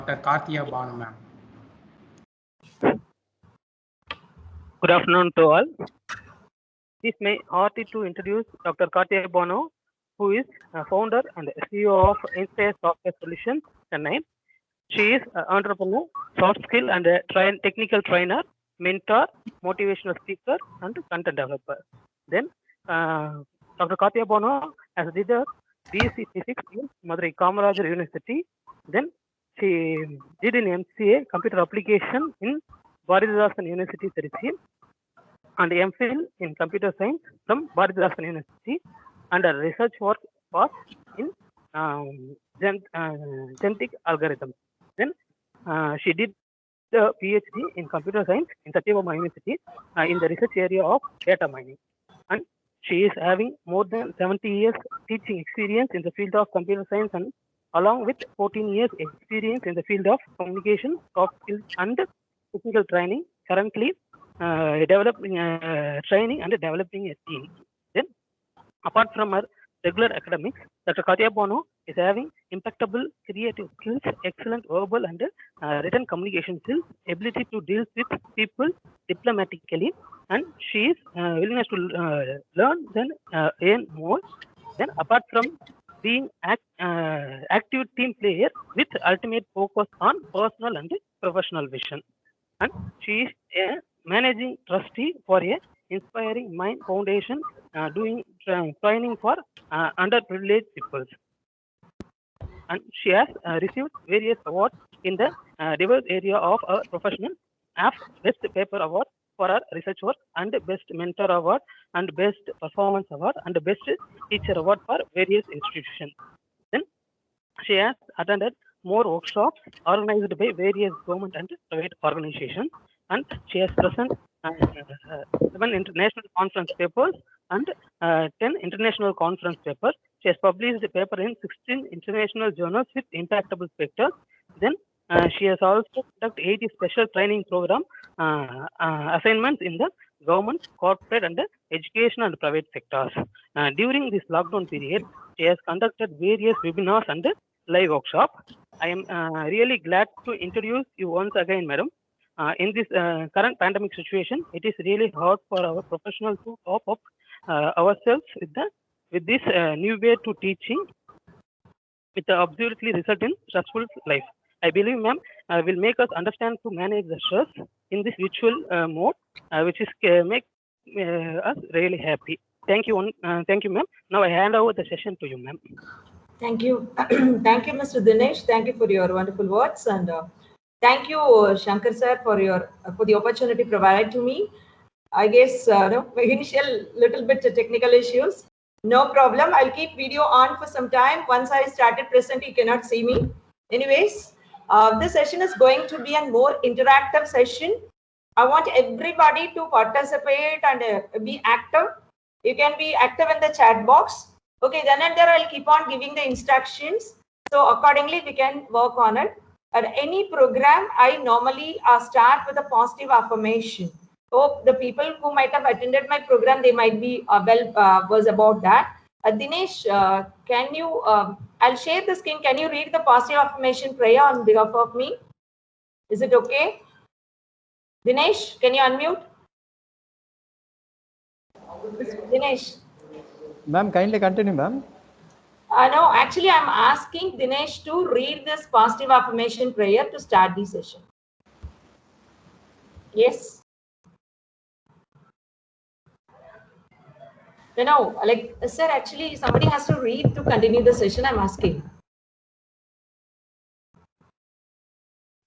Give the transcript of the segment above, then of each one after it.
Dr.Karthiya Banu, ma'am. Good afternoon to all. It is my honor to introduce Dr. Karthiya Banu, who is founder and CEO of Inspire Softech Solutions, Chennai. She is an entrepreneur, soft skill and a technical trainer, mentor, motivational speaker, and content developer. Then, Dr. Karthiya Banu has did a BSc Physics in Madurai Kamarajar University. Then, she did an MCA Computer Application in Bharathidasan University, Trichy, and MPhil in Computer Science from Bharathidasan University, and her research work was in genetic algorithms. Then she did the PhD in Computer Science in Satyabama University in the research area of data mining. And she is having more than 70 years teaching experience in the field of computer science, and along with 14 years experience in the field of communication, soft skills, and technical training. Currently, developing training and developing a team. Then, apart from her regular academics, Dr. Karthiya Banu is having impeccable creative skills, excellent verbal and written communication skills, ability to deal with people diplomatically, and she is willingness to learn, then earn more. Then, apart from being active team player with ultimate focus on personal and professional vision, and she is a managing trustee for a Inspiring Mind Foundation, doing training for underprivileged people. And she has received various awards in the diverse area of her profession, as Best Paper Award for her research work, and Best Mentor Award, and Best Performance Award, and Best Teacher Award for various institutions. Then she has attended more workshops organized by various government and private organizations, and she has presented 7 international conference papers and 10 international conference papers. She has published a paper in 16 international journals with impactable sectors. Then she has also conducted 80 special training program assignments in the government, corporate, and education and private sectors. During this lockdown period, she has conducted various webinars and live workshops. I am really glad to introduce you once again, madam. In this current pandemic situation, it is really hard for our professionals to cope up ourselves with this new way to teaching, with the absolutely result in stressful life. I believe, ma'am, will make us understand to manage the stress in this virtual mode, which is make us really happy. Thank you, ma'am. Now I hand over the session to you, ma'am. Thank you. Thank you, Mr. Dinesh. Thank you for your wonderful words, and thank you, Shankar sir, for the opportunity provided to me. I guess my initial little bit technical issues. No problem. I'll keep video on for some time. Once I started present, you cannot see me. Anyways, this session is going to be a more interactive session. I want everybody to participate and be active. You can be active in the chat box. Okay, then and there I'll keep on giving the instructions. So accordingly, we can work on it. At any program, I normally start with a positive affirmation. So the people who might have attended my program, they might be was about that. Dinesh, can you, I'll share the screen. Can you read the positive affirmation prayer on behalf of me? Is it okay? Dinesh, can you unmute? Dinesh. Ma'am, kindly continue, ma'am. No, actually, I'm asking Dinesh to read this positive affirmation prayer to start the session. Yes. No, like, sir, actually, somebody has to read to continue the session. I'm asking.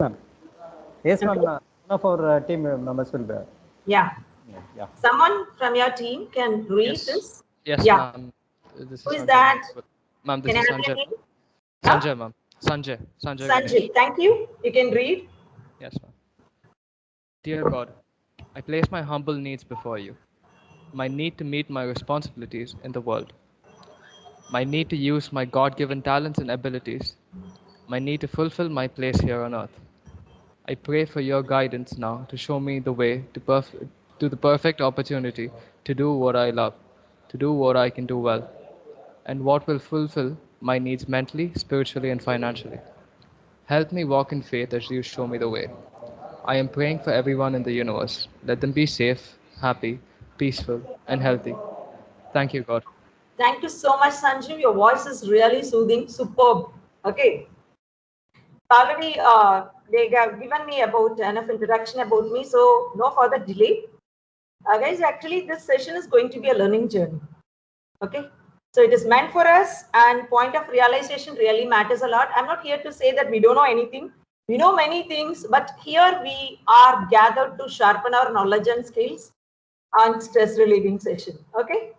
Ma'am. Yes, ma'am. One of our team members will be. Yeah. Someone from your team can read this. Yes, yeah. ma'am. Who is that? Ma'am, this is Sanjay. Sanjay, ma'am. Sanjay. Sanjay, thank you. You can read. Yes, ma'am. Dear God, I place my humble needs before you. My need to meet my responsibilities in the world. My need to use my God-given talents and abilities. My need to fulfill my place here on earth. I pray for your guidance now to show me the way to the perfect opportunity to do what I love, to do what I can do well, and what will fulfill my needs mentally, spiritually, and financially. Help me walk in faith as you show me the way. I am praying for everyone in the universe. Let them be safe, happy, peaceful, and healthy. Thank you, God. Thank you so much, Sanjeev. Your voice is really soothing, superb. Okay. Already they have given me about enough introduction about me, so no further delay. Guys, actually this session is going to be a learning journey. Okay, so it is meant for us, and point of realization really matters a lot. I'm not here to say that we don't know anything. We know many things, but here we are gathered to sharpen our knowledge and skills on stress relieving session. Okay,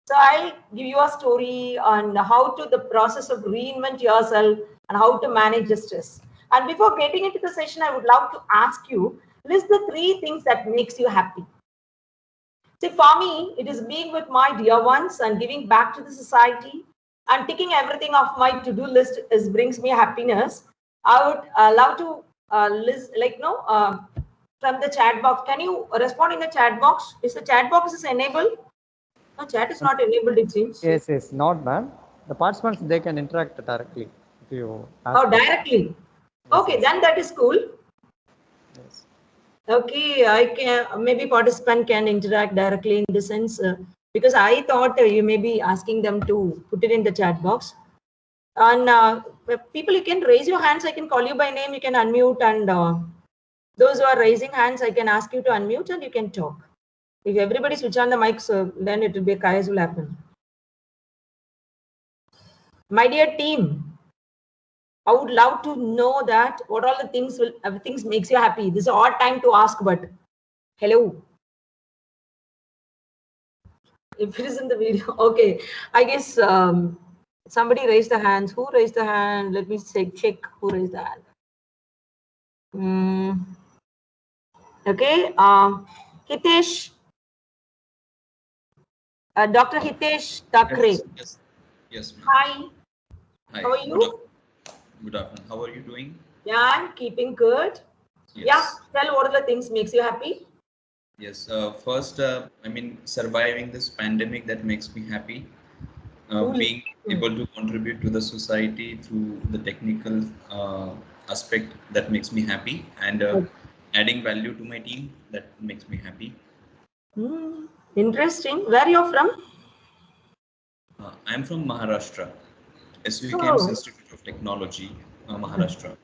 so I'll give you a story on how to the process of reinvent yourself and how to manage the stress. And before getting into the session, I would love to ask you, list the 3 things that makes you happy. See, for me, it is being with my dear ones and giving back to the society and ticking everything off my to-do list brings me happiness. I would love to list, from the chat box. Can you respond in the chat box? Is the chat box is enabled? No, chat is not enabled, it seems. Yes, not ma'am. The participants, they can interact directly if you ask. Oh, directly. Okay, then that is cool. Yes. Okay, I can maybe participant can interact directly in the sense because I thought you may be asking them to put it in the chat box. And people, you can raise your hands. I can call you by name. You can unmute, and those who are raising hands, I can ask you to unmute and you can talk. If everybody switch on the mics, then it will be a chaos will happen. My dear team, I would love to know that what all the things makes you happy. This is an odd time to ask, but hello. If it is in the video, okay. I guess somebody raised the hands. Who raised the hand? Let me check who raised the hand. Okay. Hitesh. Dr. Hitesh Thakre. Yes, ma'am. Hi. Hi. How are you? Good afternoon. How are you doing? Yeah, I'm keeping good. Yes. Yeah. Tell what are the things makes you happy? Yes. First, surviving this pandemic that makes me happy. Being able to contribute to the society through the technical aspect that makes me happy, and adding value to my team that makes me happy. Interesting. Where you're from? I'm from Maharashtra, SVKM's Oh. Institute of Technology, Maharashtra.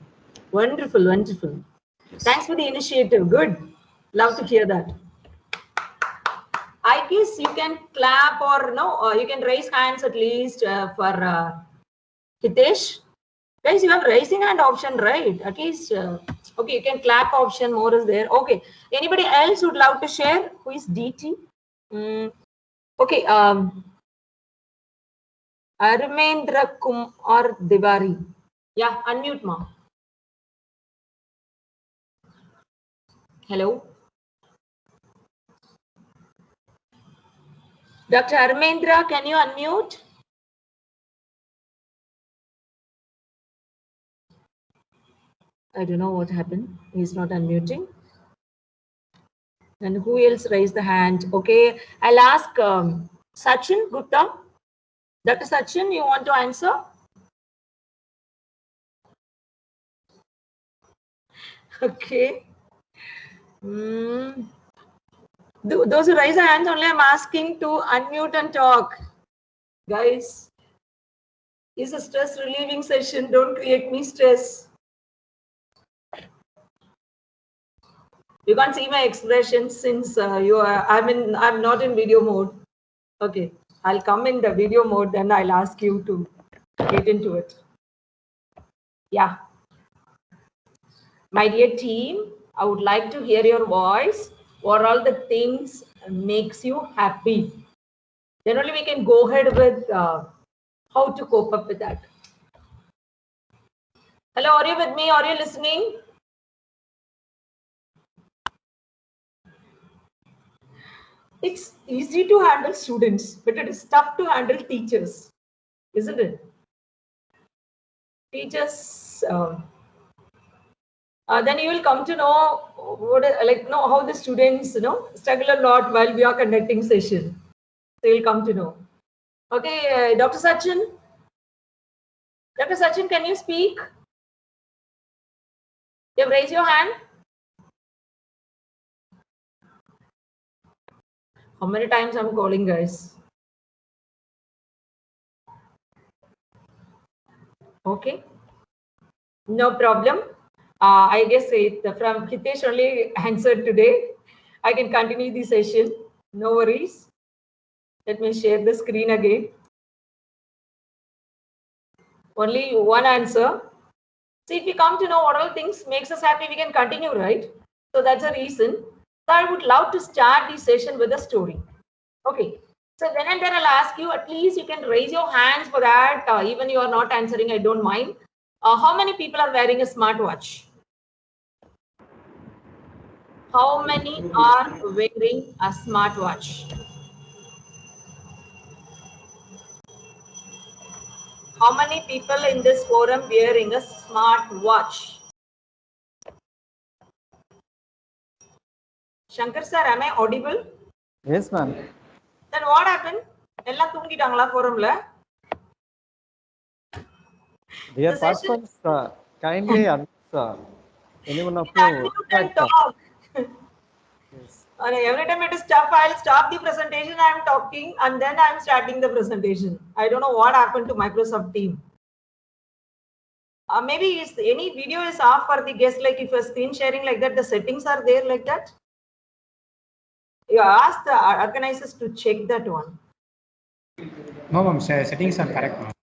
Wonderful, wonderful. Yes. Thanks for the initiative. Good. Love to hear that. I guess you can clap or no, you can raise hands at least for Hitesh. Guys, you have raising hand option, right? At least, okay, you can clap option, more is there. Okay. Anybody else would love to share? Who is DT? Okay. Armendra Kumar Diwari. Yeah, unmute, ma. Hello. Dr. Armendra, can you unmute? I don't know what happened. He's not unmuting. And who else raised the hand? Okay, I'll ask Sachin Gupta. Dr. Sachin, you want to answer? Okay. Those who raise their hands only, I'm asking to unmute and talk. Guys, it's a stress relieving session. Don't create me stress. You can't see my expression since I'm not in video mode. Okay, I'll come in the video mode, then I'll ask you to get into it. Yeah. My dear team, I would like to hear your voice. What all the things makes you happy? Then only we can go ahead with how to cope up with that. Hello, are you with me? Are you listening? It's easy to handle students, but it is tough to handle teachers, isn't it? Teachers, then you will come to know how the students struggle a lot while we are conducting session. So you'll come to know. Okay, Dr. Sachin. Dr. Sachin, can you speak? You have raised your hand. How many times I'm calling, guys? Okay, no problem. I guess from Hitesh only answered today. I can continue the session. No worries. Let me share the screen again. Only one answer. See, if we come to know what all things makes us happy, we can continue, right? So that's a reason. So I would love to start the session with a story. Okay. So then and there I'll ask you, at least you can raise your hands for that. Even you are not answering, I don't mind. How many people are wearing a smartwatch? How many are wearing a smartwatch? How many people in this forum wearing a smartwatch? Shankar sir, am I audible? Yes, ma'am. Then what happened? எல்லாம் தூங்கிட்டாங்களா forumல? Dear The session- participants, kindly answer. Anyone of You you? can talk. Yes. Every time it is tough, I'll stop the presentation. I'm talking and then I'm starting the presentation. I don't know what happened to Microsoft team. Maybe any video is off for the guest, like if a screen sharing like that, the settings are there like that. You ask the organizers to check that one. No, ma'am, settings are correct, ma'am.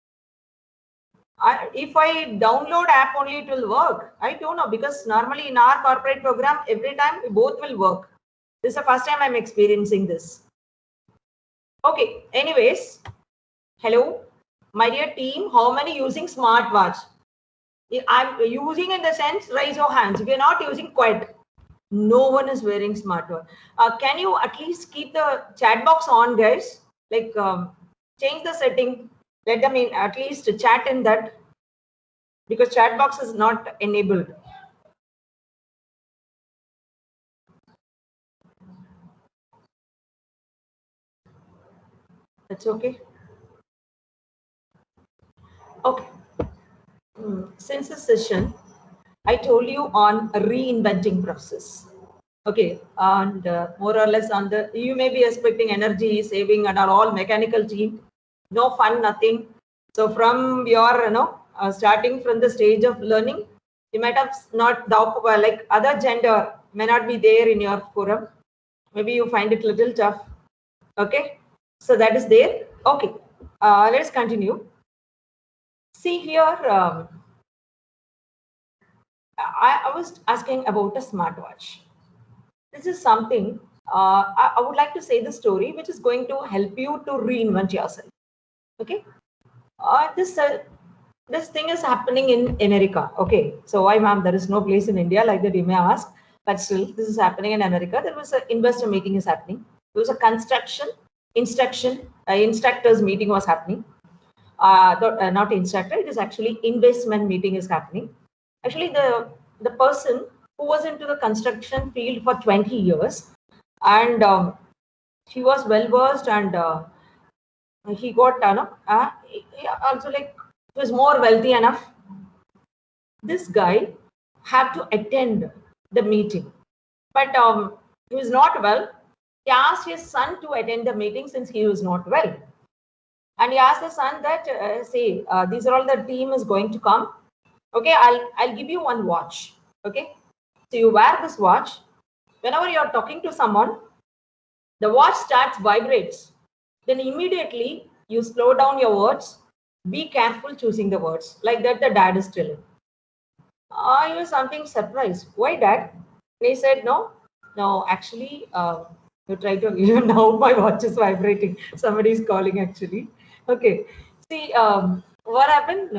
If I download app only, it will work. I don't know, because normally in our corporate program, every time both will work. This is the first time I'm experiencing this. Okay, anyways, hello, my dear team, how many using smartwatch? I'm using in the sense, raise your hands. If you're not using, quite. No one is wearing smartwatch. Can you at least keep the chat box on, guys? Like change the setting. Let them in, at least chat in that, because chat box is not enabled. That's okay. Okay. Since the session, I told you on a reinventing process. Okay, and more or less on the, you may be expecting energy saving and are all mechanical team, no fun, nothing. So from your, starting from the stage of learning, you might have not, like other gender may not be there in your forum. Maybe you find it a little tough. Okay, so that is there. Okay, let's continue. See here, I was asking about a smartwatch. This is something I would like to say the story which is going to help you to reinvent yourself. Okay, this thing is happening in America. Okay, so why, ma'am, there is no place in India like that, you may ask, but still this is happening in America. There was an investor meeting is happening. There was a instructors meeting was happening. Not instructor, it is actually investment meeting is happening. Actually, the person who was into the construction field for 20 years, and he was well versed, and he got he also, like, he was more wealthy enough. This guy had to attend the meeting, but he was not well. He asked his son to attend the meeting since he was not well. And he asked the son that, these are all the team is going to come. Okay, I'll give you one watch. Okay, so you wear this watch. Whenever you're talking to someone, the watch starts vibrates. Then immediately you slow down your words. Be careful choosing the words. Like that, the dad is telling. I was something surprised. Why, dad? They said, no, actually, you try to, now my watch is vibrating. Somebody is calling actually. Okay. See, what happened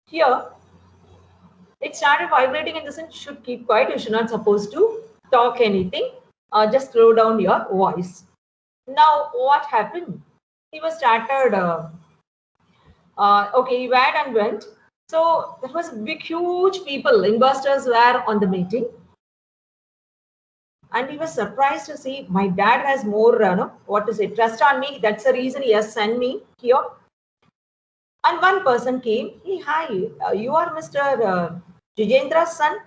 here? It started vibrating in the sense, should keep quiet. You should not supposed to talk anything. Just slow down your voice. Now, what happened? He was started. Okay, he went and went. So there was big, huge people. Investors were on the meeting. And he was surprised to see my dad has more, trust on me. That's the reason he has sent me here. And one person came. Hey, hi, you are Mr. Jijendra's son,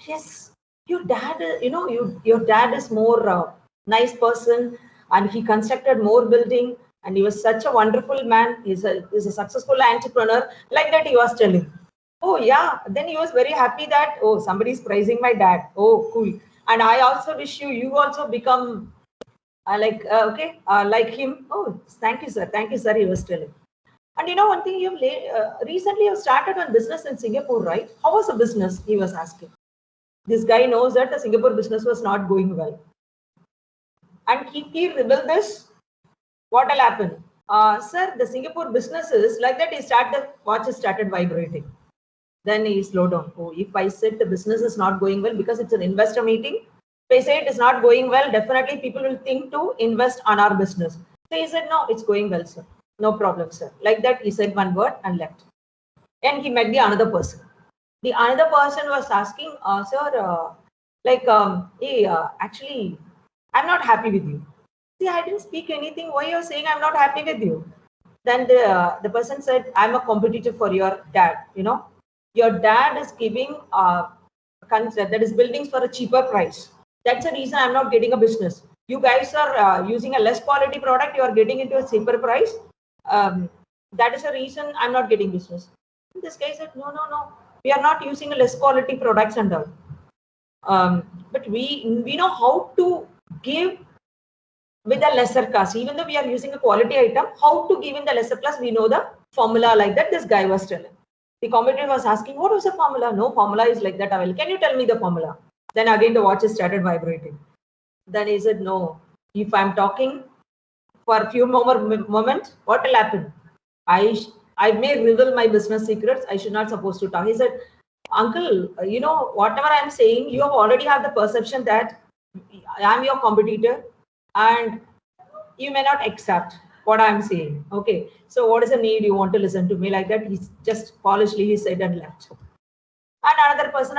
yes, your dad, your dad is more nice person, and he constructed more building, and he was such a wonderful man. He's a successful entrepreneur. Like that, he was telling. Oh yeah, then he was very happy that, oh, somebody is praising my dad. Oh, cool. And I also wish you also become like him. Oh, thank you, sir. He was telling. And you know one thing, recently you started on business in Singapore, right? How was the business? He was asking. This guy knows that the Singapore business was not going well, and he revealed this. What will happen, sir? The Singapore business is like that. The watch started vibrating. Then he slowed down. Oh, if I said the business is not going well because it's an investor meeting, if I say it is not going well, definitely people will think to invest on our business. So he said, no, it's going well, sir. No problem, sir. Like that, he said one word and left. And he met the another person. The another person was asking, sir, hey, actually, I'm not happy with you. See, I didn't speak anything. Why you're saying I'm not happy with you? Then the person said, I'm a competitor for your dad. Your dad is giving that is buildings for a cheaper price. That's the reason I'm not getting a business. You guys are using a less quality product. You are getting into a cheaper price. That is the reason I'm not getting business. This guy said, no. We are not using a less quality products and all. But we know how to give with a lesser cost. Even though we are using a quality item, how to give in the lesser class, we know the formula. Like that, this guy was telling. The competitor was asking, what was the formula? No, formula is like that. Can you tell me the formula? Then again, the watch started vibrating. Then he said, no, if I'm talking for a few more moments, what will happen? I may reveal my business secrets. I should not supposed to talk. He said, uncle, whatever I'm saying, you have already have the perception that I am your competitor and you may not accept what I'm saying. Okay. So what is the need you want to listen to me? Like that, he just polishly he said and left. And another person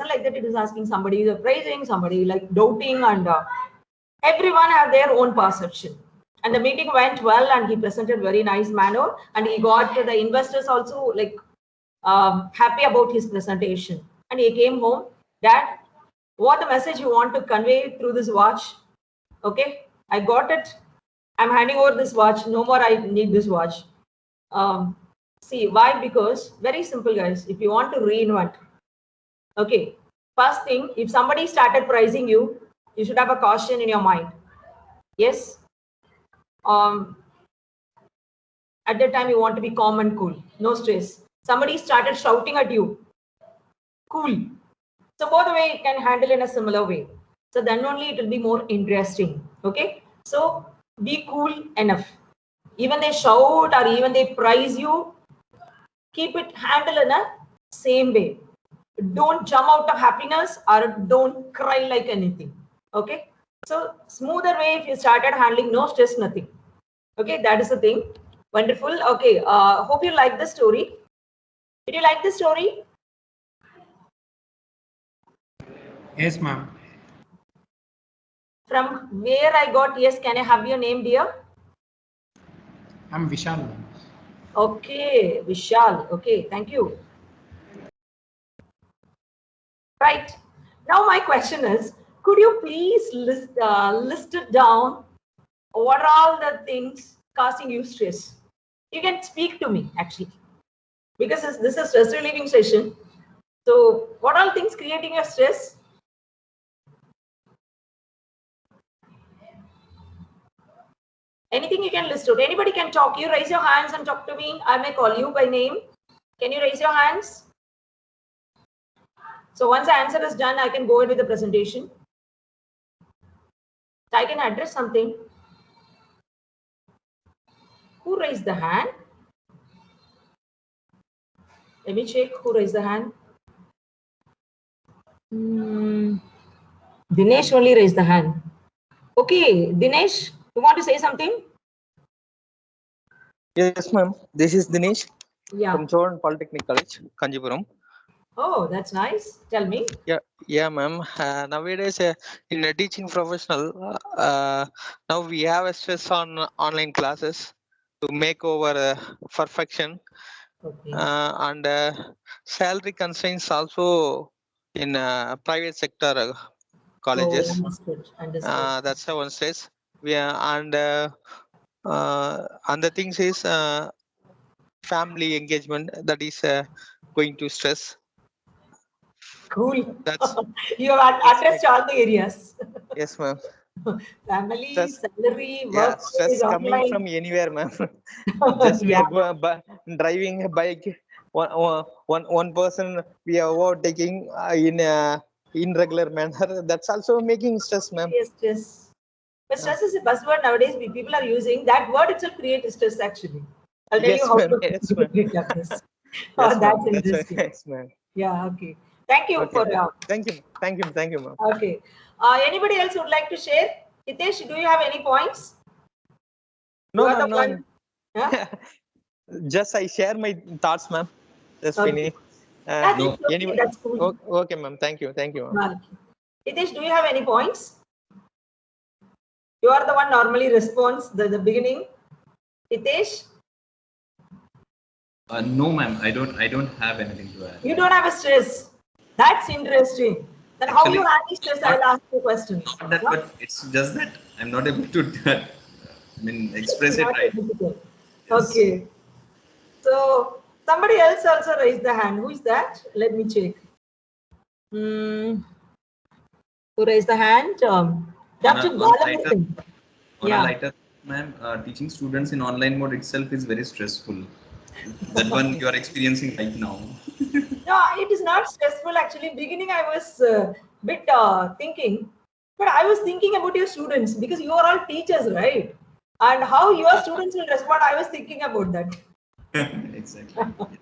like that, it is asking, somebody is praising, somebody like doubting, and everyone have their own perception. And the meeting went well, and he presented very nice manner, and he got the investors also like happy about his presentation. And he came home, Dad, what the message you want to convey through this watch? Okay, I got it. I'm handing over this watch. No more I need this watch. See, why? Because very simple, guys. If you want to reinvent, okay, first thing, if somebody started pricing you, you should have a caution in your mind. Yes. At that time, you want to be calm and cool. No stress. Somebody started shouting at you. Cool. So both the way you can handle in a similar way. So then only it will be more interesting. Okay. So be cool enough. Even they shout or even they praise you, keep it handle in a same way. Don't jump out of happiness or don't cry like anything. Okay. So smoother way if you started handling, no stress, nothing. Okay, that is the thing. Wonderful. Okay. Hope you like the story. Did you like the story? Yes, ma'am. From where I got yes, can I have your name, dear? I'm Vishal, ma'am. Okay, Vishal. Okay, thank you. Right. Now my question is, could you please list it down? What are all the things causing you stress? You can speak to me actually, because this is a stress relieving session. So what are all things creating your stress? Anything you can list out. Anybody can talk. You raise your hands and talk to me. I may call you by name. Can you raise your hands? So once the answer is done, I can go ahead with the presentation. So I can address something. Who raised the hand? Let me check who raised the hand. Dinesh only raised the hand. Okay, Dinesh, you want to say something? Yes, ma'am. This is Dinesh Yeah. from Choran Polytechnic College, Kanjipuram. Oh, that's nice. Tell me. Yeah, ma'am. Nowadays, in a teaching professional, now we have a stress on online classes to make over perfection. Okay. And salary constraints also in private sector colleges. Oh, understood. That's the one stress. And the things is family engagement that is going to stress. Cool. That's You have addressed all the areas. yes, ma'am. Family, Stress, salary, yeah, workplace, stress coming online. from anywhere, ma'am. Just we Yeah. are driving a bike. One person we are overtaking in a irregular manner. That's also making stress, ma'am. Yes, yes. But stress is a buzzword nowadays. People are using that word itself creates stress actually. I'll tell you Yes, how ma'am. to Yes, ma'am. get this. Yes, That's ma'am. That's right. interesting. Yes, ma'am. Yeah, okay. Thank you Okay. for Thank you. Thank you. Thank you, ma'am. okay. Anybody else would like to share? Hitesh, do you have any points? No, You are ma'am. the No. one. Yeah? Just I share my thoughts, ma'am. Just Okay. finish. That's No. okay. Anyway, That's cool. okay, ma'am. Thank you. Thank you, ma'am. Okay. Hitesh, do you have any points? You are the one normally responds the beginning. Hitesh, No, ma'am. I don't have anything to add. you don't have a stress. That's interesting. Then how you Actually, handle stress? I not will ask you questions. not that, Yeah? but it's just that I'm not able to. I mean, express it Not right. difficult. Yes. Okay. So somebody else also raised the hand. Who is that? Let me check. Who raised the hand? Dr. On a lighter Balamurugan. Yeah. ma'am, teaching students in online mode itself is very stressful. That one you are experiencing right now. No, it is not stressful actually. Beginning, I was bit thinking, but I was thinking about your students because you are all teachers, right? And how your students will respond, I was thinking about that. Exactly. Yes.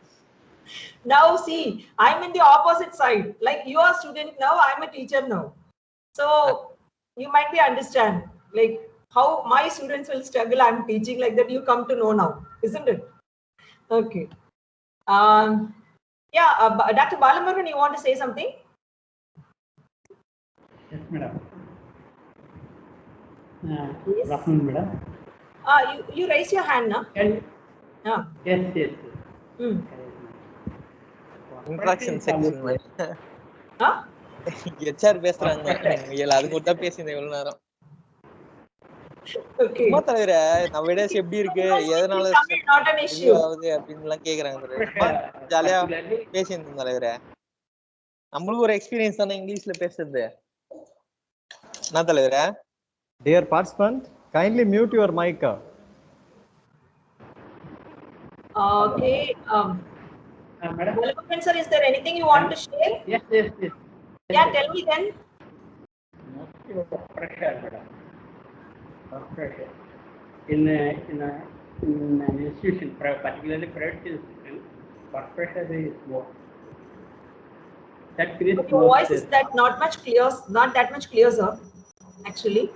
Now, see, I'm in the opposite side. Like you are a student now, I'm a teacher now. So you might be understand like how my students will struggle. I'm teaching like that. You come to know now, isn't it? Okay. Yeah, Dr. Balamurugan, you want to say something? Yes, madam. Yes. Good afternoon, madam. You raise your hand now. Yes, Yeah. yes, yes. Hmm. Interaction section, ma'am. Huh? HR பேசுறாங்க அது கூட தான் பேசினேன் இவ்வளவு நேரம். Okay. சும்மா தலைவரே நம்ம விடேஸ் எப்படி இருக்கு எதனால Tamil not an இது issue. ஆகுது அப்படின்னு எல்லாம் கேக்குறாங்க தலைவர். சும்மா ஜாலியா பேசியிருந்தோம் தலைவரே. நம்மளுக்கு ஒரு எக்ஸ்பீரியன்ஸ் தானே இங்கிலீஷ்ல பேசுறது. என்ன தலைவரே? Dear participant, kindly mute your mic. Okay. Madam. Balamurugan sir, is there anything you want to share? Yes, yes, yes. Yeah, tell me then. Mostly work pressure, madam. Work pressure. In an institution, particularly private institution, work pressure is more. That creates Your more voice is stress. not that much clear, sir. Actually.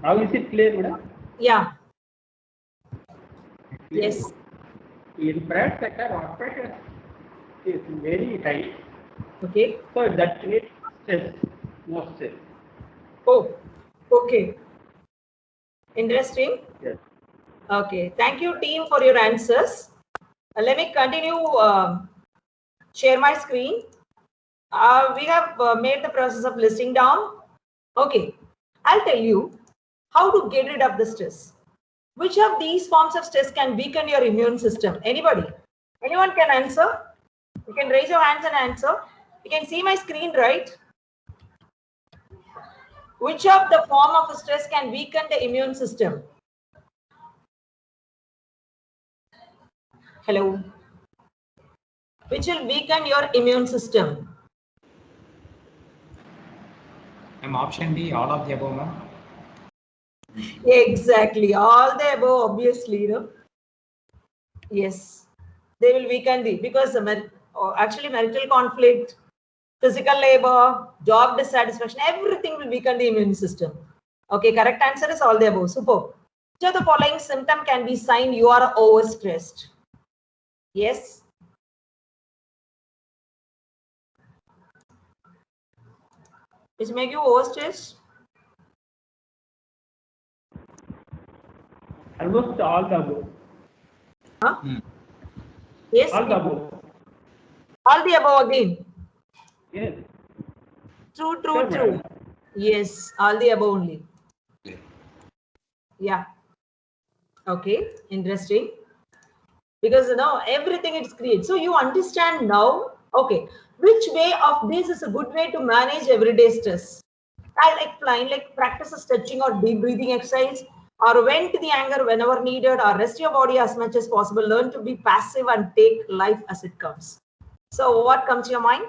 Now is it clear, madam? Yeah. Yes. In private sector, work pressure is very high. Okay. So that creates stress, more stress. Oh, okay. Interesting. Yes. Okay. Thank you, team, for your answers. Let me continue. Share my screen. We have made the process of listing down. Okay. I'll tell you how to get rid of the stress. Which of these forms of stress can weaken your immune system? Anybody? Anyone can answer? You can raise your hands and answer. You can see my screen, right? Which of the form of stress can weaken the immune system? Hello. Which will weaken your immune system? Option D, all of the above, ma'am. Exactly. All the above, obviously, you know. Yes. They will weaken because actually marital conflict, physical labor, job dissatisfaction, everything will weaken the immune system. Okay, correct answer is all the above. Superb. Which of the following symptom can be sign you are overstressed? Yes. Which make you overstressed? Almost all the above. Huh? Yes. All the above. All the above again. Yes. True, Sure, true, true. madam. Yes, all the above only. Yeah. Okay, interesting. Because everything it's created. So you understand now, okay, which way of this is a good way to manage everyday stress. I like practice a stretching or deep breathing exercise, or vent the anger whenever needed, or rest your body as much as possible. Learn to be passive and take life as it comes. So what comes to your mind?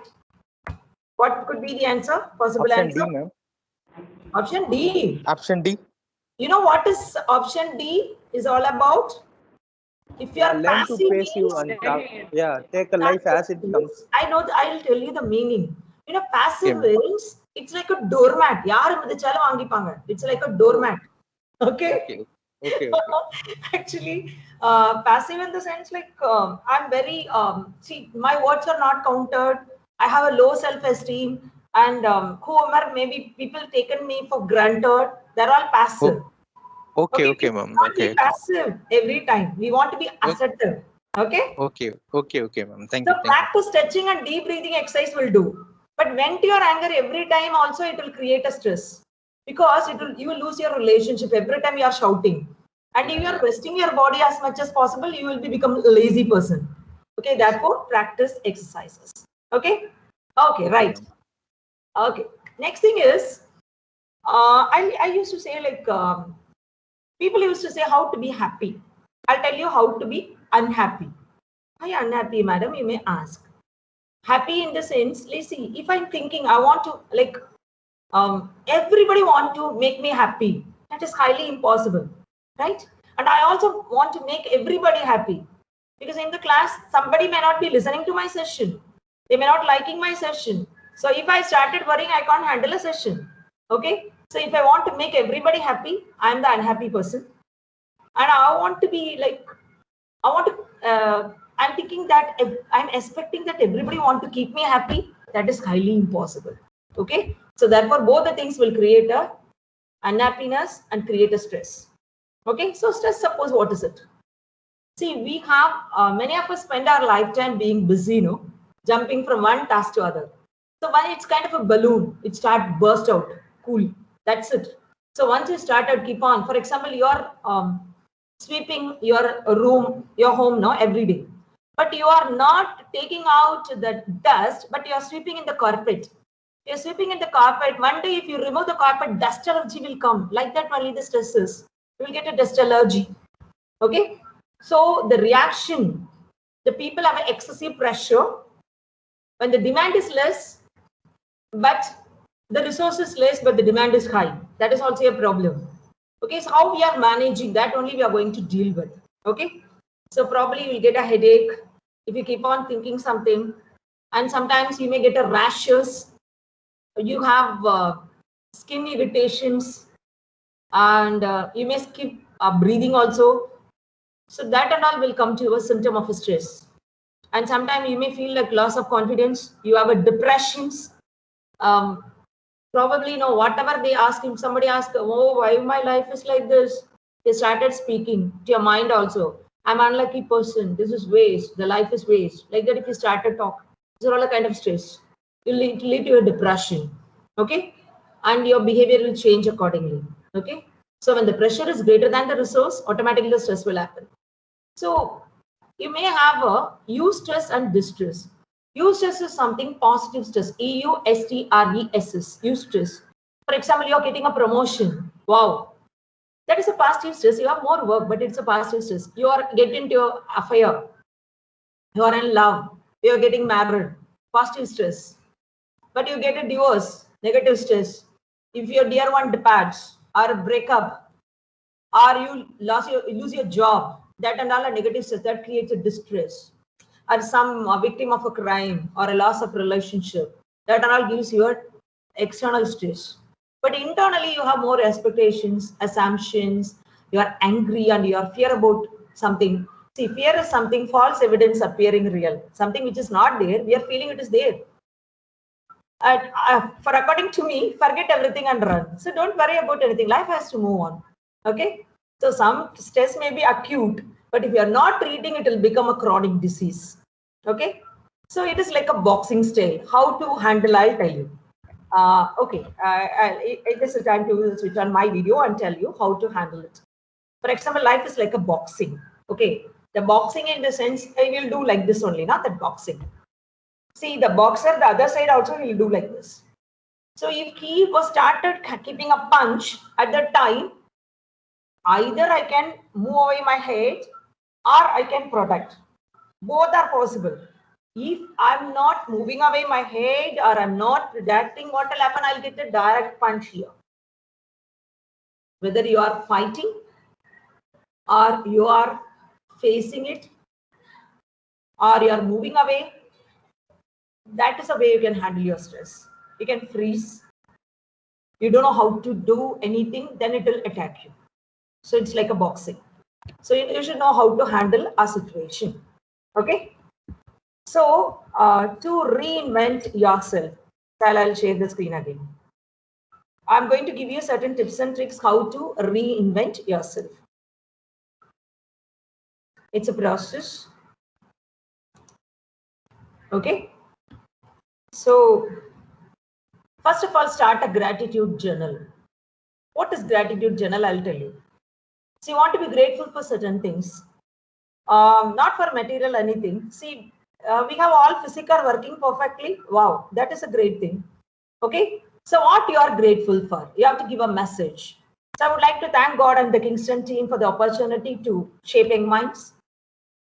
What could be the answer? Possible Option answer? D, ma'am. Option D. Option D. You know what is option D is all about? If you Yeah, are learn to passive passive means and take a life as it comes. I know. I'll tell you the meaning. Okay, Passive ma'am. means it's like a doormat. It's like a doormat. Okay. Okay. Okay. Actually, passive in the sense like I'm very see, my words are not counted. I have a low self-esteem, and whoever maybe people taken me for granted, they're all passive. Okay. Okay, Okay, we ma'am. can't be Okay. passive every time. We want to be assertive. Okay. Okay. Okay, ma'am. Thank So you. Thank you. practice stretching and deep breathing exercise will do. But vent your anger every time also it will create a stress, because you will lose your relationship every time you are shouting. And if you are resting your body as much as possible, you will become a lazy person. Okay, therefore practice exercises. Okay. Okay, right. Ma'am. Okay. Next thing is, I used to say like people used to say how to be happy. I'll tell you how to be unhappy. Why unhappy, madam? You may ask. Happy in the sense, let's see, if I'm thinking I want to like everybody want to make me happy, that is highly impossible, right? And I also want to make everybody happy, because in the class somebody may not be listening to my session, they may not liking my session. So if I started worrying, I can't handle a session. Okay, so if I want to make everybody happy, I'm the unhappy person. And I want to be like, I want to I'm thinking that if I'm expecting that everybody want to keep me happy, that is highly impossible. Okay, so therefore both the things will create a unhappiness and create a stress. Okay, so stress, suppose what is it? See, we have many of us spend our lifetime being busy, jumping from one task to other. So when it's kind of a balloon, it start burst out, cool, that's it. So once you started, keep on. For example, you're sweeping your room, your home now every day, but you are not taking out the dust, but you are sweeping in the carpet. You're sweeping in the carpet. One day, if you remove the carpet, dust allergy will come. Like that, only the stress is. You will get a dust allergy. Okay. So the reaction, the people have excessive pressure. When the demand is less, but the resource is less, but the demand is high. That is also a problem. Okay, so how we are managing that only we are going to deal with. Okay, so probably you'll get a headache if you keep on thinking something, and sometimes you may get a rashes. You have skin irritations, and you may skip breathing also. So that and all will come to a symptom of a stress. And sometimes you may feel like loss of confidence. You have a depressions. Probably whatever they ask him, somebody ask, oh, why my life is like this? They started speaking to your mind also. I'm unlucky person. This is waste. The life is waste. Like that, if you started talk, these are all a kind of stress. You lead to a depression. Okay, and your behavior will change accordingly. Okay, so when the pressure is greater than the resource, automatically the stress will happen. So you may have a eustress and distress. Eustress is something positive stress. EUSTRESS. Eustress. For example, you're getting a promotion. Wow. That is a positive stress. You have more work, but it's a positive stress. You are getting into an affair. You are in love. You are getting married. Positive stress. But you get a divorce. Negative stress. If your dear one departs or a breakup, or you lose your job, that and all a negative stress that creates a distress. Or some victim of a crime or a loss of relationship, that and all gives you external stress. But internally you have more expectations, assumptions, you are angry and you are fear about something. See, fear is something false evidence appearing real, something which is not there, we are feeling it is there. For according to me, forget everything and run. So don't worry about anything, life has to move on. Okay, So some stress may be acute, but if you are not treating, it will become a chronic disease. Okay. So it is like a boxing style. How to handle, I'll tell you. Okay, I guess it's time to switch on my video and tell you how to handle it. For example, life is like a boxing. Okay, the boxing in the sense, I will do like this only, not that boxing. See, the boxer, the other side also will do like this. So if he was started keeping a punch at that time, either I can move away my head or I can protect. Both are possible. If I'm not moving away my head or I'm not reacting, what will happen? I'll get a direct punch here. Whether you are fighting or you are facing it or you are moving away, that is a way you can handle your stress. You can freeze. You don't know how to do anything, then it will attack you. So it's like a boxing. So you should know how to handle a situation. Okay. So to reinvent yourself, I'll share the screen again. I'm going to give you certain tips and tricks how to reinvent yourself. It's a process. Okay. So first of all, start a gratitude journal. What is gratitude journal? I'll tell you. So you want to be grateful for certain things, not for material anything. See, we have all physical working perfectly. Wow, that is a great thing. Okay. So what you are grateful for? You have to give a message. So I would like to thank God and the Kingston team for the opportunity to shaping minds.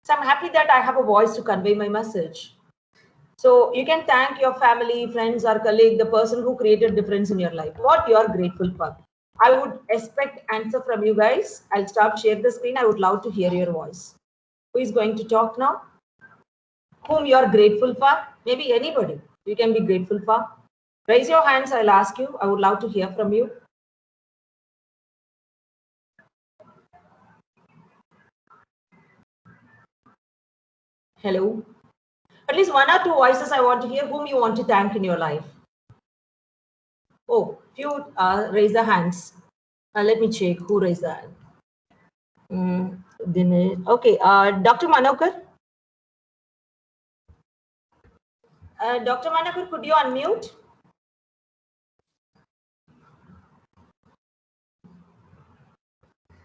So I'm happy that I have a voice to convey my message. So you can thank your family, friends, or colleague, the person who created difference in your life. What you are grateful for? I would expect answer from you guys. I'll stop share the screen. I would love to hear your voice. Who is going to talk now? Whom you are grateful for? Maybe anybody you can be grateful for. Raise your hands. I'll ask you. I would love to hear from you. Hello. At least one or two voices I want to hear. Whom you want to thank in your life? Oh, few raise the hands. Let me check who raised the hand. Okay, Dr. Manokar. Dr. Manokar, could you unmute?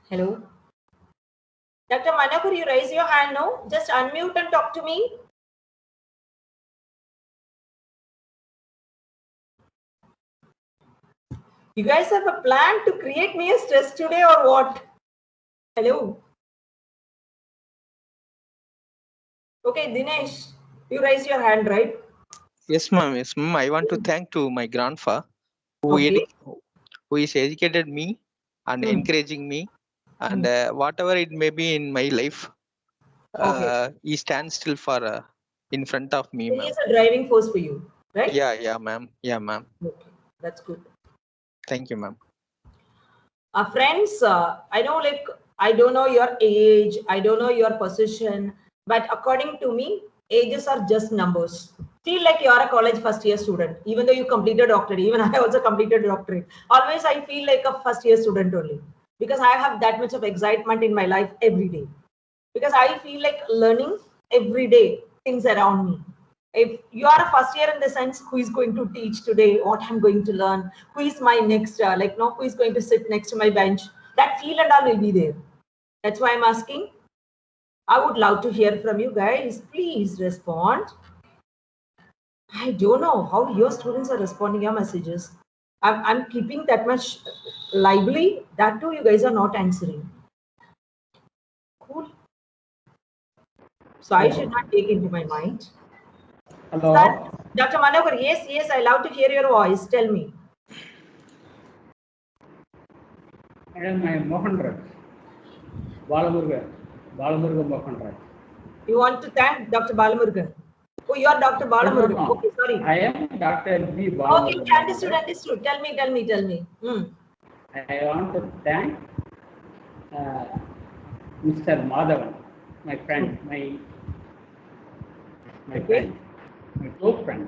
Hello. Dr. Manokar, you raise your hand, no? Just unmute and talk to me. You guys have a plan to create me a stress today or what? Hello. Okay, Dinesh, you raise your hand, right? Yes, ma'am. Yes, ma'am. I want to thank to my grandfather who is educated me and encouraging me, and whatever it may be in my life, he stands still for in front of me, ma'am. He is a driving force for you, right? Yeah, ma'am. Yeah, ma'am. Okay, that's good. Thank you, ma'am. Friends, I don't know your age, I don't know your position, but according to me, ages are just numbers. Feel like you are a college first year student, even though you completed doctorate. Even I also completed doctorate. Always I feel like a first year student only, because I have that much of excitement in my life every day. Because I feel like learning every day things around me. If you are a first year in the sense, who is going to teach today, what I'm going to learn, who is my next, who is going to sit next to my bench, that feel and all will be there. That's why I'm asking. I would love to hear from you guys. Please respond. I don't know how your students are responding your messages. I'm keeping that much lively. That too, you guys are not answering. Cool. So I should not take into my mind. Hello. Sir, Dr. Manokar, yes, I love to hear your voice. Tell me. I am my Mohan Raj. Balamurga Mohan Raj. You want to thank Dr. Balamurgan? Oh, you are Dr. Balamurgan. No. Okay, sorry. I am Dr. B. Balamurga. Okay, understood. Tell me. I want to thank Mr. Madhavan, my friend, my friend, my close friend.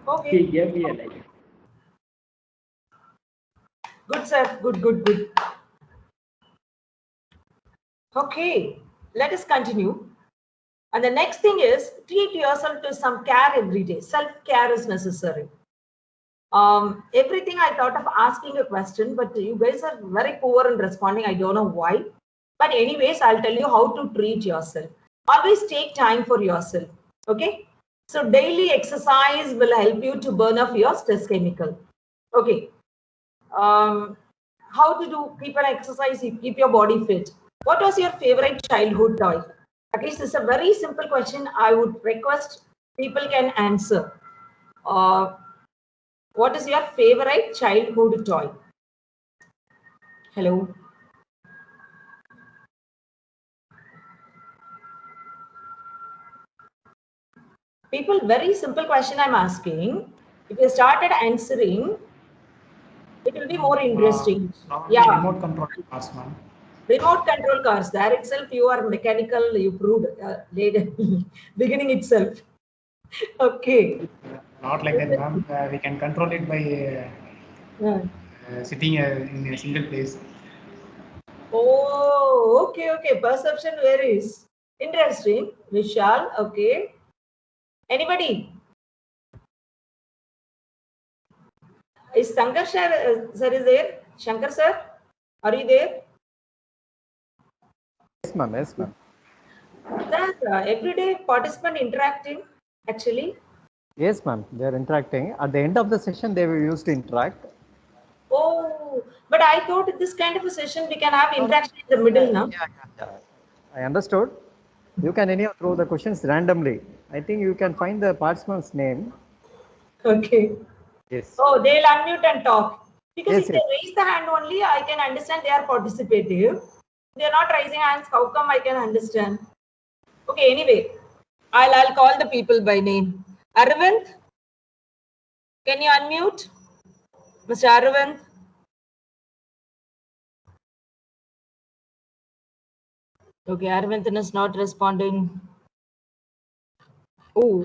Okay. He gave me a life. Good, sir. Good. Okay, let us continue. And the next thing is treat yourself to some care every day. Self-care is necessary. Everything I thought of asking a question, but you guys are very poor in responding. I don't know why. But anyways, I'll tell you how to treat yourself. Always take time for yourself. Okay. So daily exercise will help you to burn off your stress chemical. Okay. How to do keep an exercise, keep your body fit. What was your favorite childhood toy? At least it's a very simple question. I would request people can answer. What is your favorite childhood toy? Hello. People, very simple question I'm asking. If you started answering, it will be more interesting. Yeah. Remote control cars, ma'am. Remote control cars. There itself, you are mechanical. You proved beginning itself. Okay. Not like that, ma'am. We can control it by sitting in a single place. Oh, okay, okay. Perception varies. Interesting. Vishal, okay. Anybody? Is Shankar sir is there? Shankar sir, are you there? Yes, ma'am. Yes, ma'am. That everyday participant interacting actually. Yes, ma'am. They are interacting. At the end of the session, they were used to interact. Oh, but I thought this kind of a session we can have interaction in the middle now. Yeah. I understood. You can anyhow throw the questions randomly. I think you can find the participant's name. Okay. Yes. Oh, they'll unmute and talk. Because Yes, if they raise the hand only, I can understand they are participative. They're not raising hands. How come I can understand? Okay, anyway, I'll call the people by name. Arvind, can you unmute? Mr. Arvind. Okay, Arvind is not responding. Oh,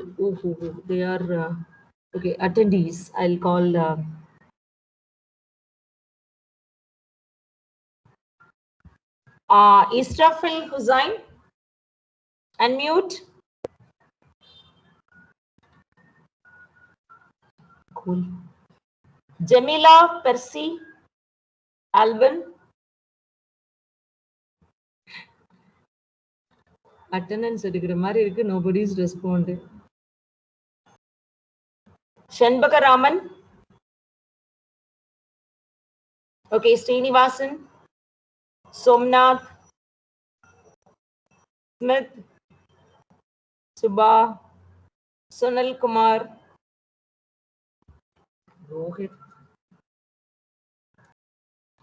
they are okay. Attendees, I'll call. Israfil Hussain, unmute. Cool. Jamila Percy, Alvin. Attendance எடுக்கிற மாதிரி இருக்கு. Nobody is responding. Shanbaka Raman. Okay, Srinivasan. Somnath. Smith. Subha. Sonal Kumar. Rohit.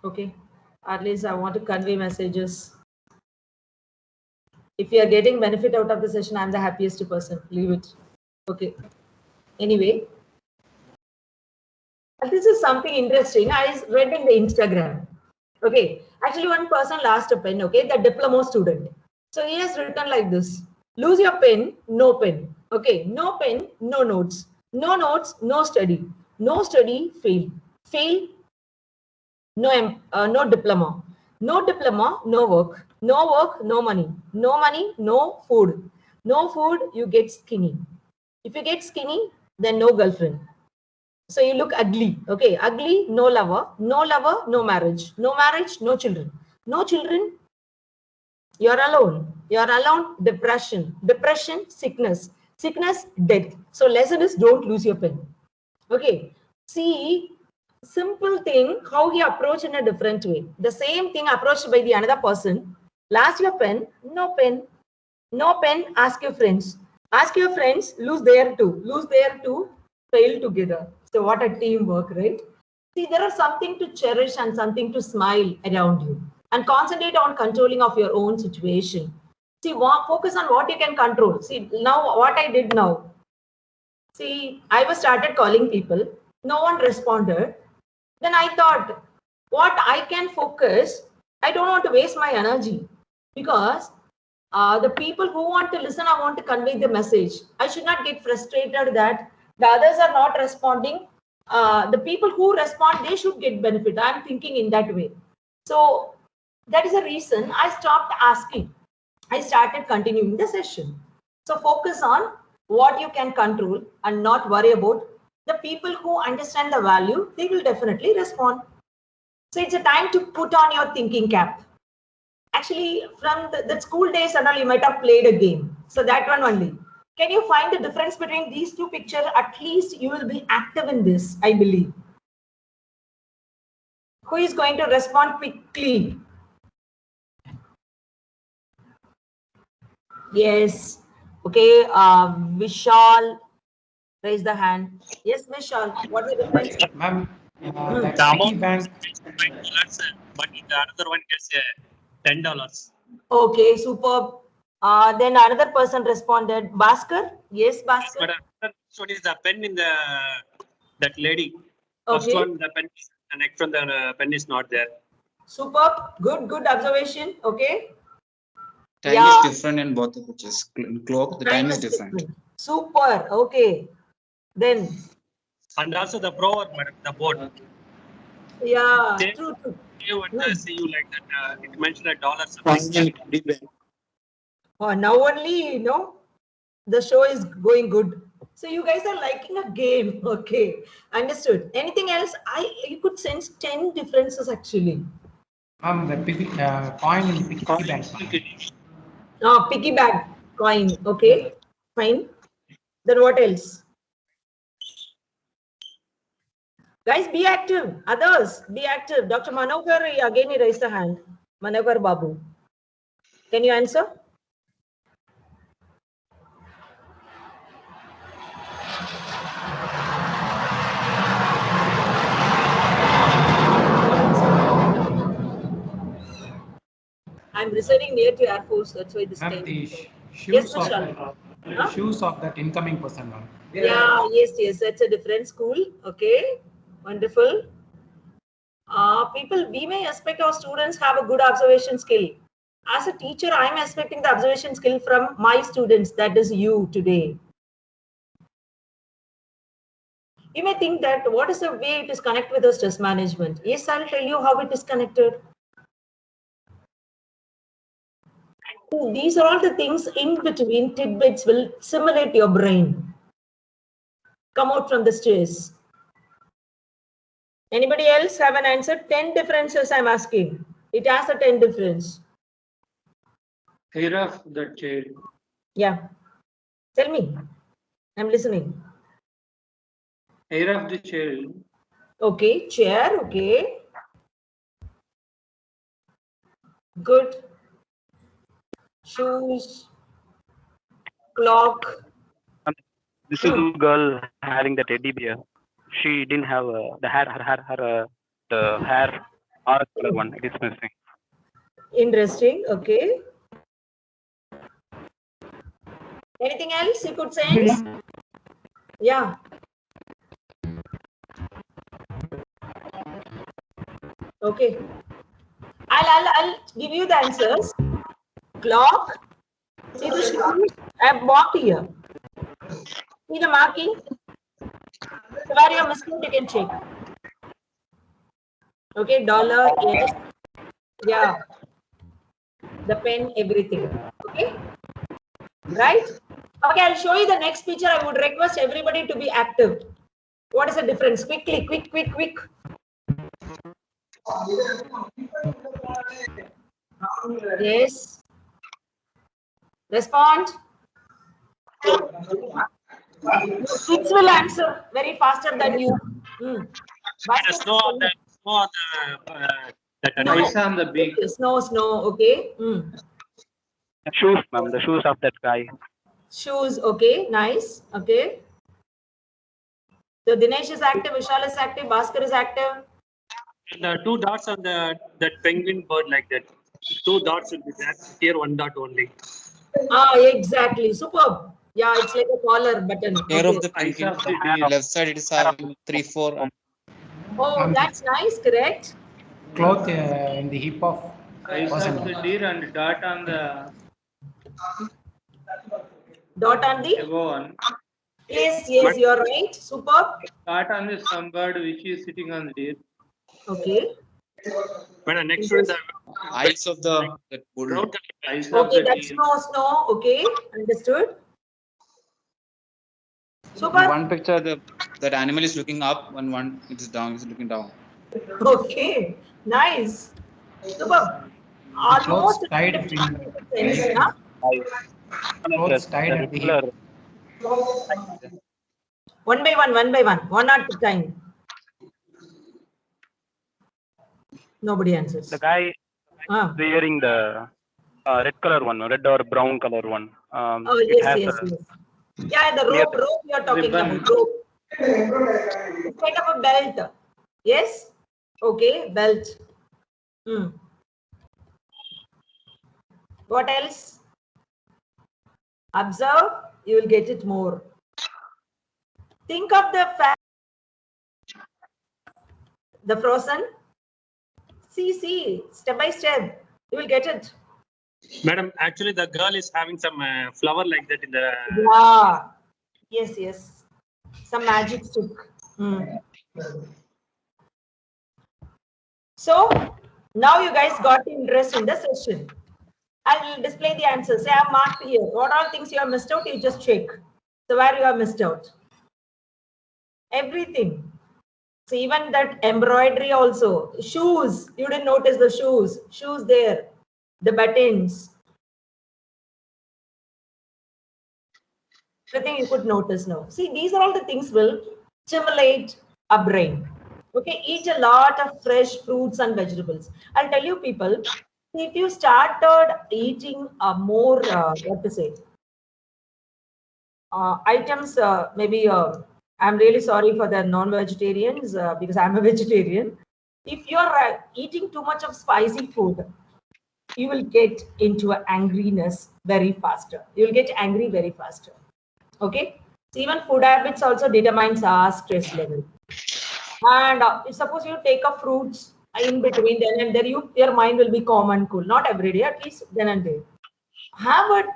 Okay, at least I want to convey messages. If you are getting benefit out of the session, I'm the happiest person. Leave it. Okay. Anyway, this is something interesting. I read in the Instagram. Okay. Actually, one person lost a pen. Okay. The diploma student. So he has written like this: lose your pen, no pen. Okay. No pen, no notes. No notes, no study. No study, fail. Fail, no diploma. No diploma, no work. No work, no money. No money, no food. No food, you get skinny. If you get skinny, then no girlfriend. So you look ugly. Okay, ugly, no lover. No lover, no marriage. No marriage, no children. No children, you're alone. You're alone, depression. Depression, sickness. Sickness, death. So lesson is don't lose your pen. Okay, see, simple thing, how he approached in a different way. The same thing approached by the another person. Last your pen, no pen. No pen, ask your friends. Ask your friends, lose there too. Lose there too, fail together. So what a teamwork, right? See, there are something to cherish and something to smile around you. And concentrate on controlling of your own situation. See, focus on what you can control. See, now what I did now. See, I was started calling people. No one responded. Then I thought, what I can focus, I don't want to waste my energy because the people who want to listen, I want to convey the message. I should not get frustrated that the others are not responding. The people who respond, they should get benefit. I'm thinking in that way. So That is the reason I stopped asking. I started continuing the session. So focus on what you can control and not worry about the people who understand the value. They will definitely respond. So it's a time to put on your thinking cap. Actually, from the school days and all, you might have played a game. So that one only. Can you find the difference between these two pictures? At least you will be active in this, I believe. Who is going to respond quickly? Yes. Okay. Vishal, raise the hand. Yes, Vishal. What is the difference? Ma'am, that The piggy amount bank. is $5, but in the another one gets $10. Okay, superb. Then another person responded. Bhaskar? Yes, Bhaskar. But this one is the pen in the that lady. First Okay. one, the pen, the next one, the pen is not there. Superb. Good observation. Okay. Time is different in both the pictures. Clock, the time is different. Super. Okay. Then. And also the pro, the board. Yeah, They, true. they would see you like that. It mentioned $1 something. Now only, you know, the show is going good. So you guys are liking a game. Okay. Understood. Anything else? You could sense 10 differences actually. Ma'am, the piggy coin in piggy bank. Piggyback coin. Okay. Fine. Then what else? Guys, be active. Others, be active. Dr. Manohar, again he raised the hand. Manohar Babu. Can you answer? I'm residing near to Air Force. That's why this Ma'am, time. the Yes, shoes of Vishal. shoes of that incoming person, ma'am. Yeah, yes. That's a different school. Okay. Wonderful. People, we may expect our students have a good observation skill. As a teacher, I'm expecting the observation skill from my students. That is you today. You may think that what is the way it is connected with the stress management? Yes, I'll tell you how it is connected. These are all the things in between tidbits will simulate your brain. Come out from the stress. Anybody else have an answer? 10 differences I'm asking. It has a 10 difference. Hair of the child. Yeah. Tell me. I'm listening. Hair of the child. Okay. Chair. Okay. Good. Shoes. Clock. This is a girl having the teddy bear. She didn't have the hair orange color one. It is missing. Interesting. Okay. Anything else you could sense? Yeah. Okay. I'll give you the answers. Clock. See the shoes. I've marked here. See the marking. So where you're missing, you can check. Okay, dollar, yes. Yeah. The pen, everything. Okay. Right? Okay, I'll show you the next picture. I would request everybody to be active. What is the difference? Quickly, quick. Yes. Respond. Kids will answer very faster than you. Snow on the Ice on the beak. Snow. Okay. Shoes, ma'am. The shoes of that guy. Shoes. Okay. Nice. Okay. So Dinesh is active. Vishal is active. Bhaskar is active. And the 2 dots on that penguin bird like that. 2 dots will be there. Here 1 dot only. Exactly. Superb. Yeah, it's like a collar button. Hair Okay. of the penguin, left side it is having 3, 4. Oh, that's nice. Correct. Cloth in the hip of Eyes of the deer and dot on the Dot on the above one. Yes, you're right. Superb. Dot on the some bird which is sitting on the deer. Okay. Madam, next one is the Eyes of the that bull. brown Eyes of Okay, the that's deer. snow. Okay, understood. In Super. one picture, that animal is looking up, and one it is down. It's looking down. Okay, nice. Super. The clothes Almost tied 50 in the sense, right. huh? Clothes tied at the hip. One by one at a time. Nobody answers. The guy Ah. wearing the red color one, red or brown color one. Oh, It yes, has yes, a yes. Yeah, the clear rope you are talking Ribbon. about. Rope. It's kind of a belt. Yes? Okay, belt. Hmm. What else? Observe, you will get it more. Think of the frozen. See, step by step, you will get it. Madam, actually the girl is having some flower like that in the. Yeah. Yes. Some magic stick. Hmm. So now you guys got interest in the session. I will display the answers. Say I have marked here. What all things you have missed out, you just check. So where you have missed out? Everything. So even that embroidery also. Shoes. You didn't notice the shoes. Shoes there. The buttons. Everything you could notice now. See, these are all the things will stimulate a brain. Okay, eat a lot of fresh fruits and vegetables. I'll tell you people, if you started eating more, what to say, items, maybe I'm really sorry for the non-vegetarians because I'm a vegetarian. If you're eating too much of spicy food, you will get into an angriness very faster. You'll get angry very faster. Okay, so even food habits also determines our stress level. And if suppose you take a fruits in between, then and there your mind will be calm and cool. Not every day, at least then and there. Have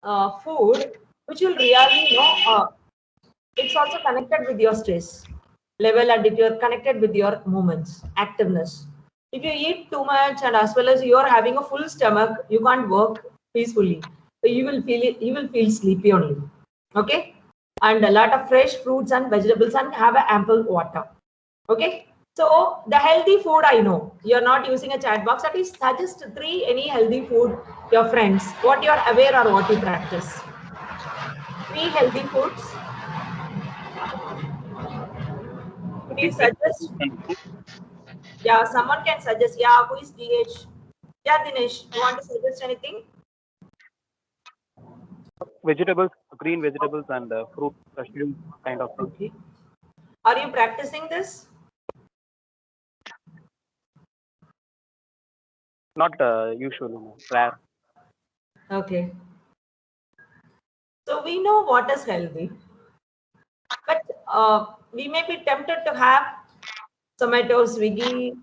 a food which will really it's also connected with your stress level, and if you're connected with your movements, activeness. If you eat too much and as well as you're having a full stomach, you can't work peacefully. So you will feel sleepy only. Okay, and a lot of fresh fruits and vegetables and have a ample water. Okay, so the healthy food, I know you're not using a chat box. At least suggest 3 any healthy food your friends, what you're aware or what you practice. 3 healthy foods. Could you suggest? Yeah, someone can suggest. Yeah, who is DH? Yeah, Dinesh, you want to suggest anything? vegetables, green vegetables and fruit, mushroom kind of thing. Okay. Are you practicing this? Not usually, rare. Okay. So we know what is healthy, but we may be tempted to have Zomato, Swiggy.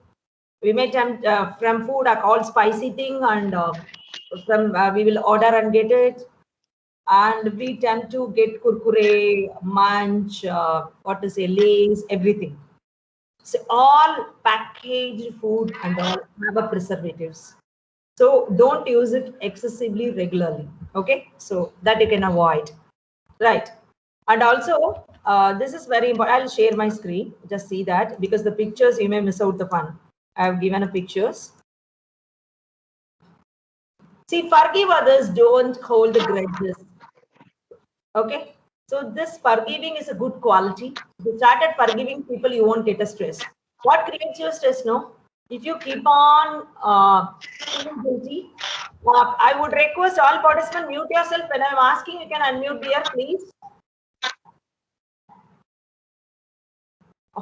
We may tempt from food a all spicy thing, and from we will order and get it, and we tend to get kurkure, munch, what to say, lays, everything. So all packaged food and all have a preservatives. So don't use it excessively regularly. Okay, so that you can avoid. Right. And also, this is very important. I'll share my screen. Just see that because the pictures you may miss out the fun. I have given a pictures. See, forgive others, don't hold the grudges. Okay. So this forgiving is a good quality. If you started forgiving people, you won't get a stress. What creates your stress? No. If you keep on feeling guilty, I would request all participants mute yourself when I'm asking. You can unmute there, please.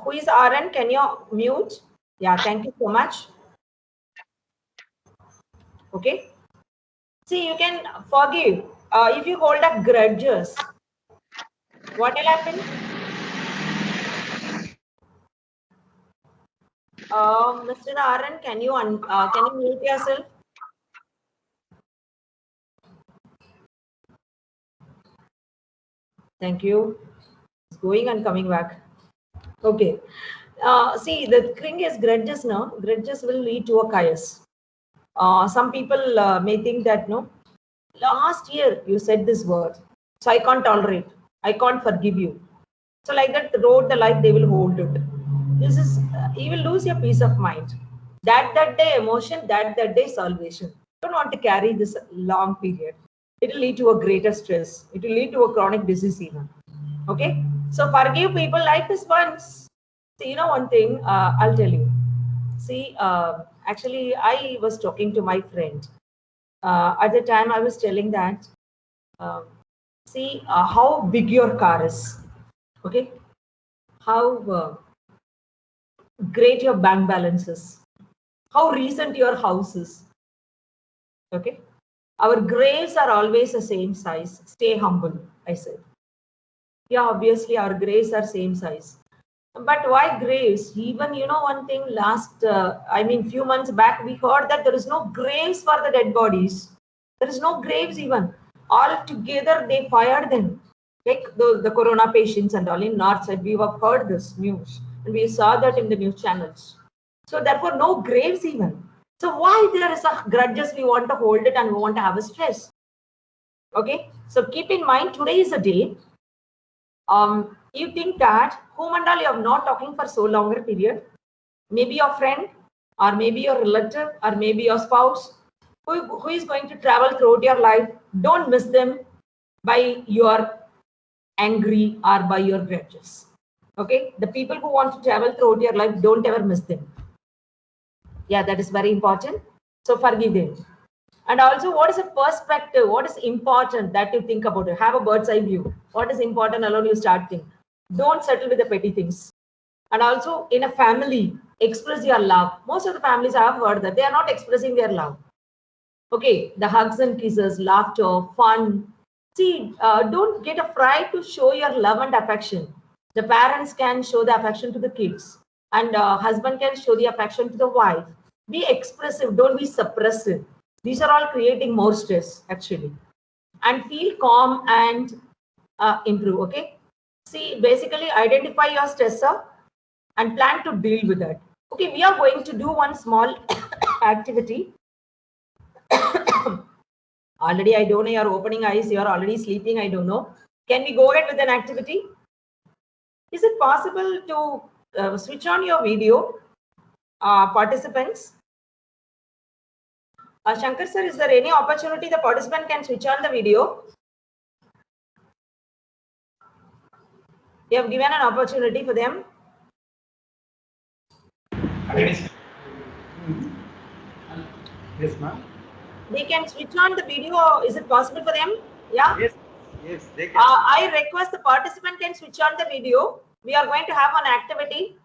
Who is RN? Can you mute? Yeah, thank you so much. Okay. See, you can forgive. If you hold up grudges, what will happen? Mr. RN, can you mute yourself? Thank you. It's going and coming back. Okay. See, the thing is grudges, no? Grudges will lead to a chaos. Some people may think that, no, last year you said this word, so I can't tolerate, I can't forgive you. So like that, throughout the life, they will hold it. This is, you will lose your peace of mind. That day emotion, that day salvation. You don't want to carry this long period. It will lead to a greater stress. It will lead to a chronic disease even. Okay? So forgive people, life is once. See, you know one thing, I'll tell you. See, actually, I was talking to my friend. At the time, I was telling that, see how big your car is. Okay? How great your bank balance is, how recent your house is. Okay, our graves are always the same size. Stay humble, I said. Yeah, obviously our graves are same size. But why graves? Even, you know one thing, last, few months back, we heard that there is no graves for the dead bodies. There is no graves even. All together they fired them. Like the corona patients and all in North side, we have heard this news. And we saw that in the news channels. So therefore, no graves even. So why there is a grudges, we want to hold it and we want to have a stress. Okay, so keep in mind, today is a day. You think that whom and all you have not talking for so longer period, maybe your friend or maybe your relative or maybe your spouse who is going to travel throughout your life, don't miss them by your angry or by your grudges. Okay, the people who want to travel throughout your life, don't ever miss them. Yeah, that is very important. So forgive them. And also, what is a perspective? What is important that you think about it? Have a bird's eye view. What is important alone, you start thinking. Don't settle with the petty things. And also, in a family, express your love. Most of the families I have heard that they are not expressing their love. Okay, the hugs and kisses, laughter, fun. See, don't get afraid to show your love and affection. The parents can show the affection to the kids, and husband can show the affection to the wife. Be expressive, don't be suppressive. These are all creating more stress, actually. And feel calm and improve, okay? See, basically identify your stressor and plan to deal with that. Okay, we are going to do one small activity. Already, I don't know, you're opening eyes, you're already sleeping, I don't know. Can we go ahead with an activity? Is it possible to switch on your video, participants? Shankar sir, is there any opportunity the participant can switch on the video? You have given an opportunity for them. Yes, ma'am. They can switch on the video. Is it possible for them? Yeah. Yes, they can. I request the participant can switch on the video. We are going to have an activity.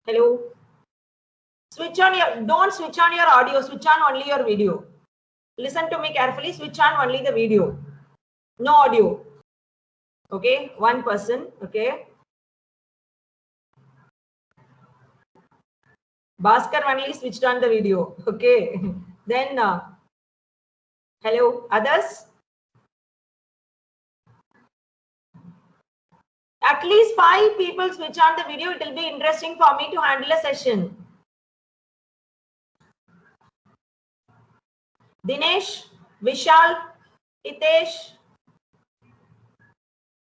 Hello. Switch on your. Don't switch on your audio. Switch on only your video. Listen to me carefully. Switch on only the video. No audio. Okay. One person. Okay. Bhaskar only switched on the video. Okay. Then. Hello. Others. At least 5 people switch on the video. It will be interesting for me to handle a session. Dinesh, Vishal, Hitesh,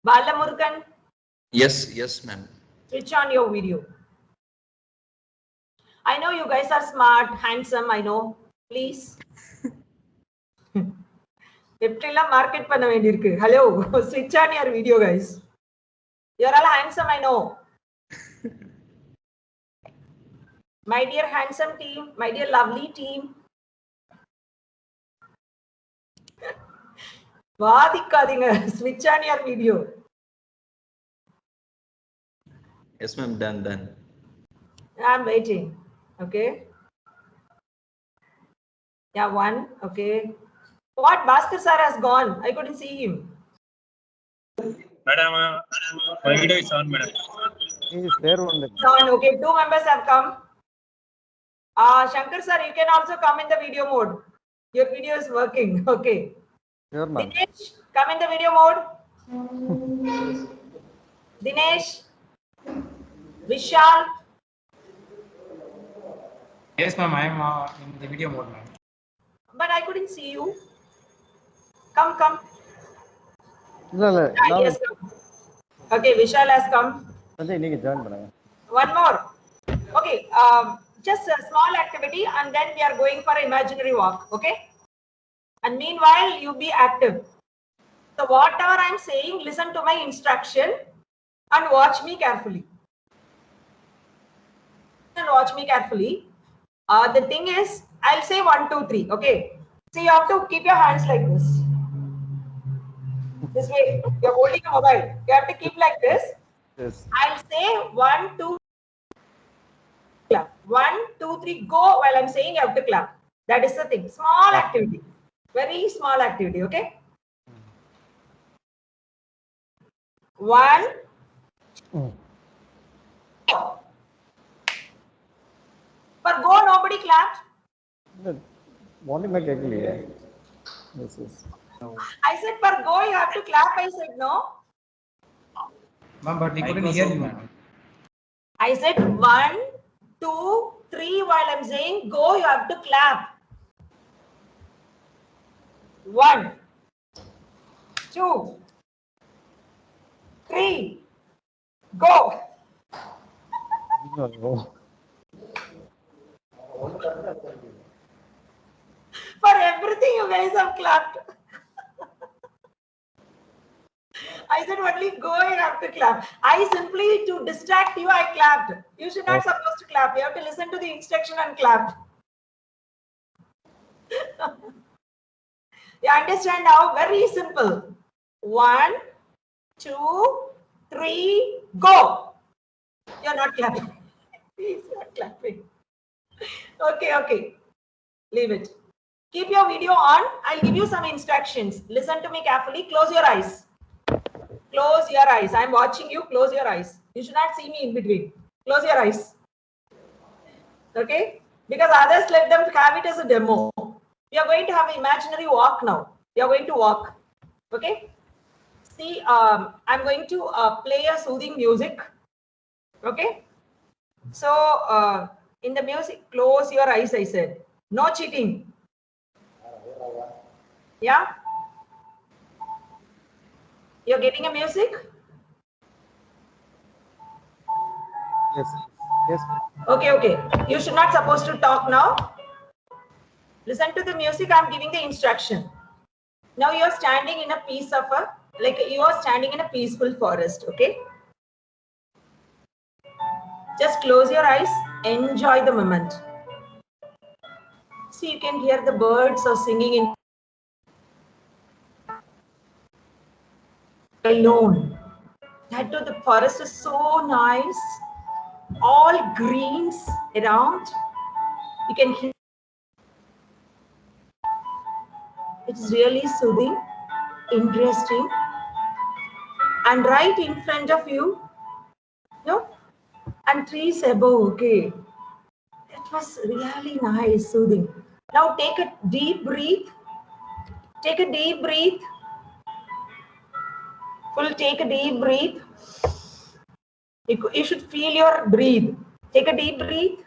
Balamurgan. Yes, ma'am. Switch on your video. I know you guys are smart, handsome, I know. Please. Market panna vendirukku. Hello, switch on your video, guys. You're all handsome, I know. My dear handsome team, my dear lovely team. Switch on your video. Yes, ma'am. Done. I'm waiting. Okay. Yeah, one. Okay. What? Bhaskar sir has gone. I couldn't see him. Madam, my video is on, madam. He is there only. On. Okay. 2 members have come. Shankar sir, you can also come in the video mode. Your video is working. Okay. Sure, ma'am. Dinesh, come in the video mode. Dinesh, Vishal, Yes, ma'am. I am in the video mode, ma'am. But I couldn't see you. Come. No. Yes, come. Okay, Vishal has come. One more. Okay, just a small activity and then we are going for imaginary walk. Okay. And meanwhile, you be active. So whatever I'm saying, listen to my instruction and watch me carefully. The thing is, I'll say 1, 2, 3. Okay. So you have to keep your hands like this. This way. You're holding a mobile. You have to keep like this. Yes. I'll say 1, 2, clap. 1, 2, 3, go. While I'm saying, you have to clap. That is the thing. Small activity. Very small activity. Okay. 1. For go, nobody clapped. I said for go, you have to clap. I said no. Ma'am, but we couldn't hear you, ma'am. I said 1, 2, 3. While I'm saying go, you have to clap. 1, 2, 3, go. For everything, you guys have clapped. I said only go, you have to clap. I simply, to distract you, I clapped. You should not supposed to clap. You have to listen to the instruction and clap. You understand now? Very simple. 1, 2, 3, go. You're not clapping. He's not clapping. Okay. Leave it. Keep your video on. I'll give you some instructions. Listen to me carefully. Close your eyes. Close your eyes. I'm watching you. Close your eyes. You should not see me in between. Close your eyes. Okay? Because others, let them have it as a demo. We are going to have an imaginary walk now. We are going to walk. Okay? See, I'm going to play a soothing music. Okay? So, in the music, close your eyes, I said. No cheating. Yeah? You're getting a music? Yes. Okay. You should not supposed to talk now. Listen to the music. I'm giving the instruction. Now you're standing in a piece of you are standing in a peaceful forest. Okay. Just close your eyes. Enjoy the moment. See, you can hear the birds are singing in alone. That too, the forest is so nice. All greens around. You can hear. It's really soothing, interesting, and right in front of you, and trees above. Okay, it was really nice, soothing. Now take a deep breath. Take a deep breath. Take a deep breath. You should feel your breathe. Take a deep breath.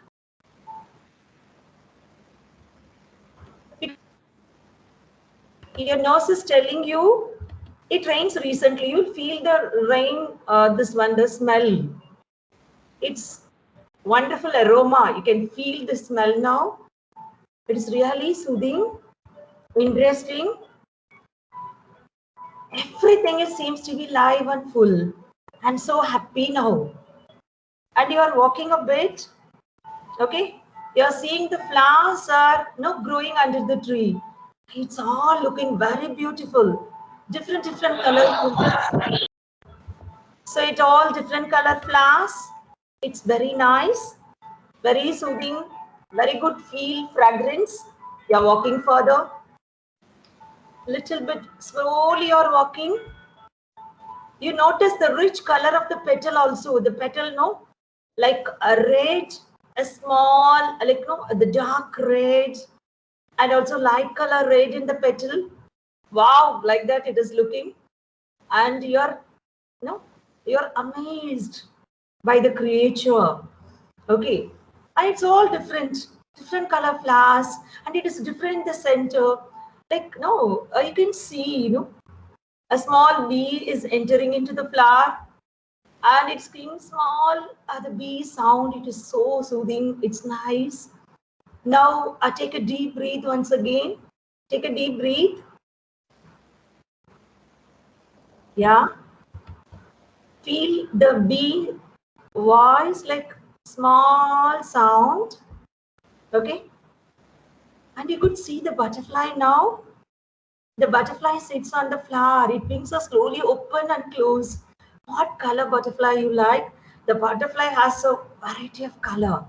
Your nose is telling you it rains recently. You'll feel the rain, the smell. It's wonderful aroma. You can feel the smell now. It is really soothing, interesting. Everything seems to be live and full. I'm so happy now. And you are walking a bit. Okay. You're seeing the flowers are growing under the tree. It's all looking very beautiful. Different colors. So it's all different color flowers. It's very nice, very soothing, very good feel, fragrance. You're walking further. Little bit slowly you're walking. You notice the rich color of the petal also. The petal, like a red, a small, the dark red, and also light color red in the petal. Wow, like that it is looking. And you're amazed by the creature. Okay. And it's all different. different color flowers, and it is different in the center. Like, no, you can see, a small bee is entering into the flower, and it screams small, the bee sound. It is so soothing. It's nice. Now, take a deep breath once again. Take a deep breath. Yeah. Feel the bee voice, like small sound. Okay. And you could see the butterfly now. The butterfly sits on the flower. Its wings are slowly open and close. What color butterfly you like? The butterfly has a variety of color.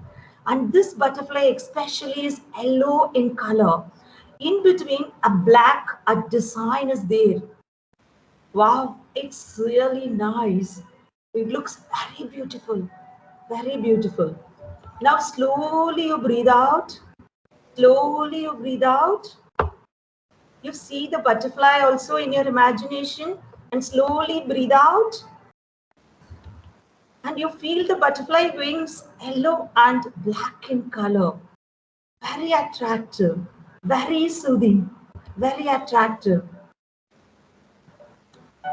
And this butterfly especially is yellow in color. In between, a black design is there. Wow, it's really nice. It looks very beautiful. Very beautiful. Now slowly you breathe out. Slowly you breathe out. You see the butterfly also in your imagination, and slowly breathe out. And you feel the butterfly wings yellow and black in color. Very attractive, very soothing, very attractive.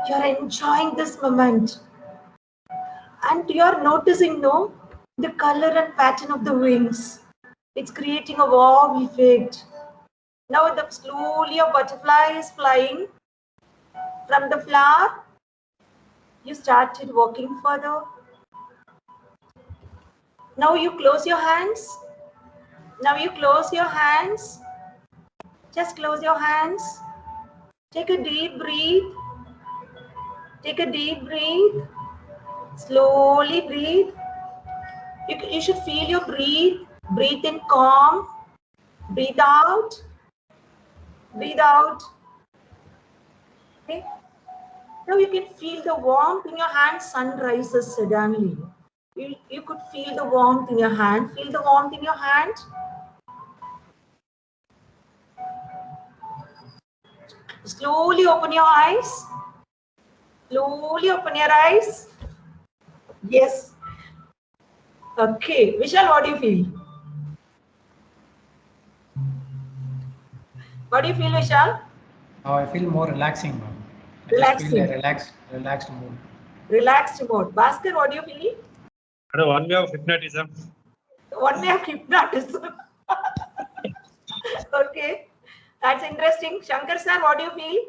You're enjoying this moment. And you're noticing, no, the color and pattern of the wings. It's creating a wow effect. Now the slowly a butterfly is flying from the flower. You started walking further. Now you close your hands. Now you close your hands. Just close your hands. Take a deep breath. Take a deep breath. Slowly breathe. You should feel your breathe. Breathe in calm. Breathe out. Breathe out. Okay. Now you can feel the warmth in your hand. Sun rises suddenly. You could feel the warmth in your hand. Feel the warmth in your hand. Slowly open your eyes. Slowly open your eyes. Yes. Okay. Vishal, what do you feel? What do you feel, Vishal? I feel more relaxing, ma'am. I just feel a relaxed mood. Relaxed mode. Bhaskar, what do you feel? One way of hypnotism. One way of hypnotism. Okay. That's interesting. Shankar sir, what do you feel?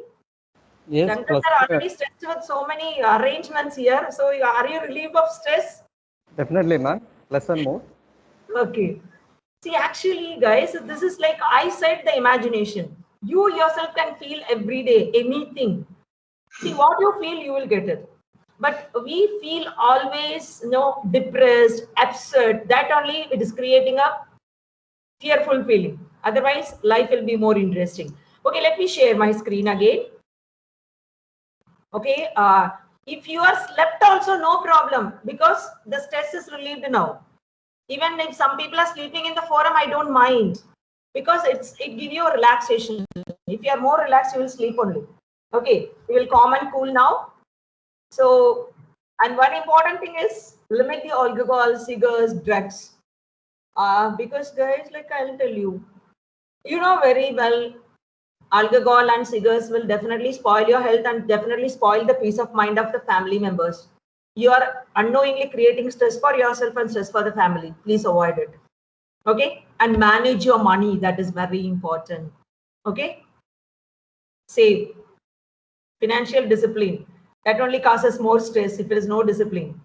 Yes, Shankar sir already stressed with so many arrangements here. So are you relieved of stress? Definitely, ma'am. Less and more. Okay. See, actually, guys, this is like I said, the imagination. You yourself can feel every day anything. See, what you feel, you will get it. But we feel always, depressed, upset. That only it is creating a fearful feeling. Otherwise, life will be more interesting. Okay, let me share my screen again. Okay, if you are slept also, no problem, because the stress is relieved now. Even if some people are sleeping in the forum, I don't mind, because it gives you a relaxation. If you are more relaxed, you will sleep only. Okay, you will calm and cool now. So, and one important thing is limit the alcohol, cigars, drugs. Because guys, like I'll tell you, you know very well, alcohol and cigars will definitely spoil your health and definitely spoil the peace of mind of the family members. You are unknowingly creating stress for yourself and stress for the family. Please avoid it. Okay, and manage your money. That is very important. Okay, save. Financial discipline. That only causes more stress if there is no discipline.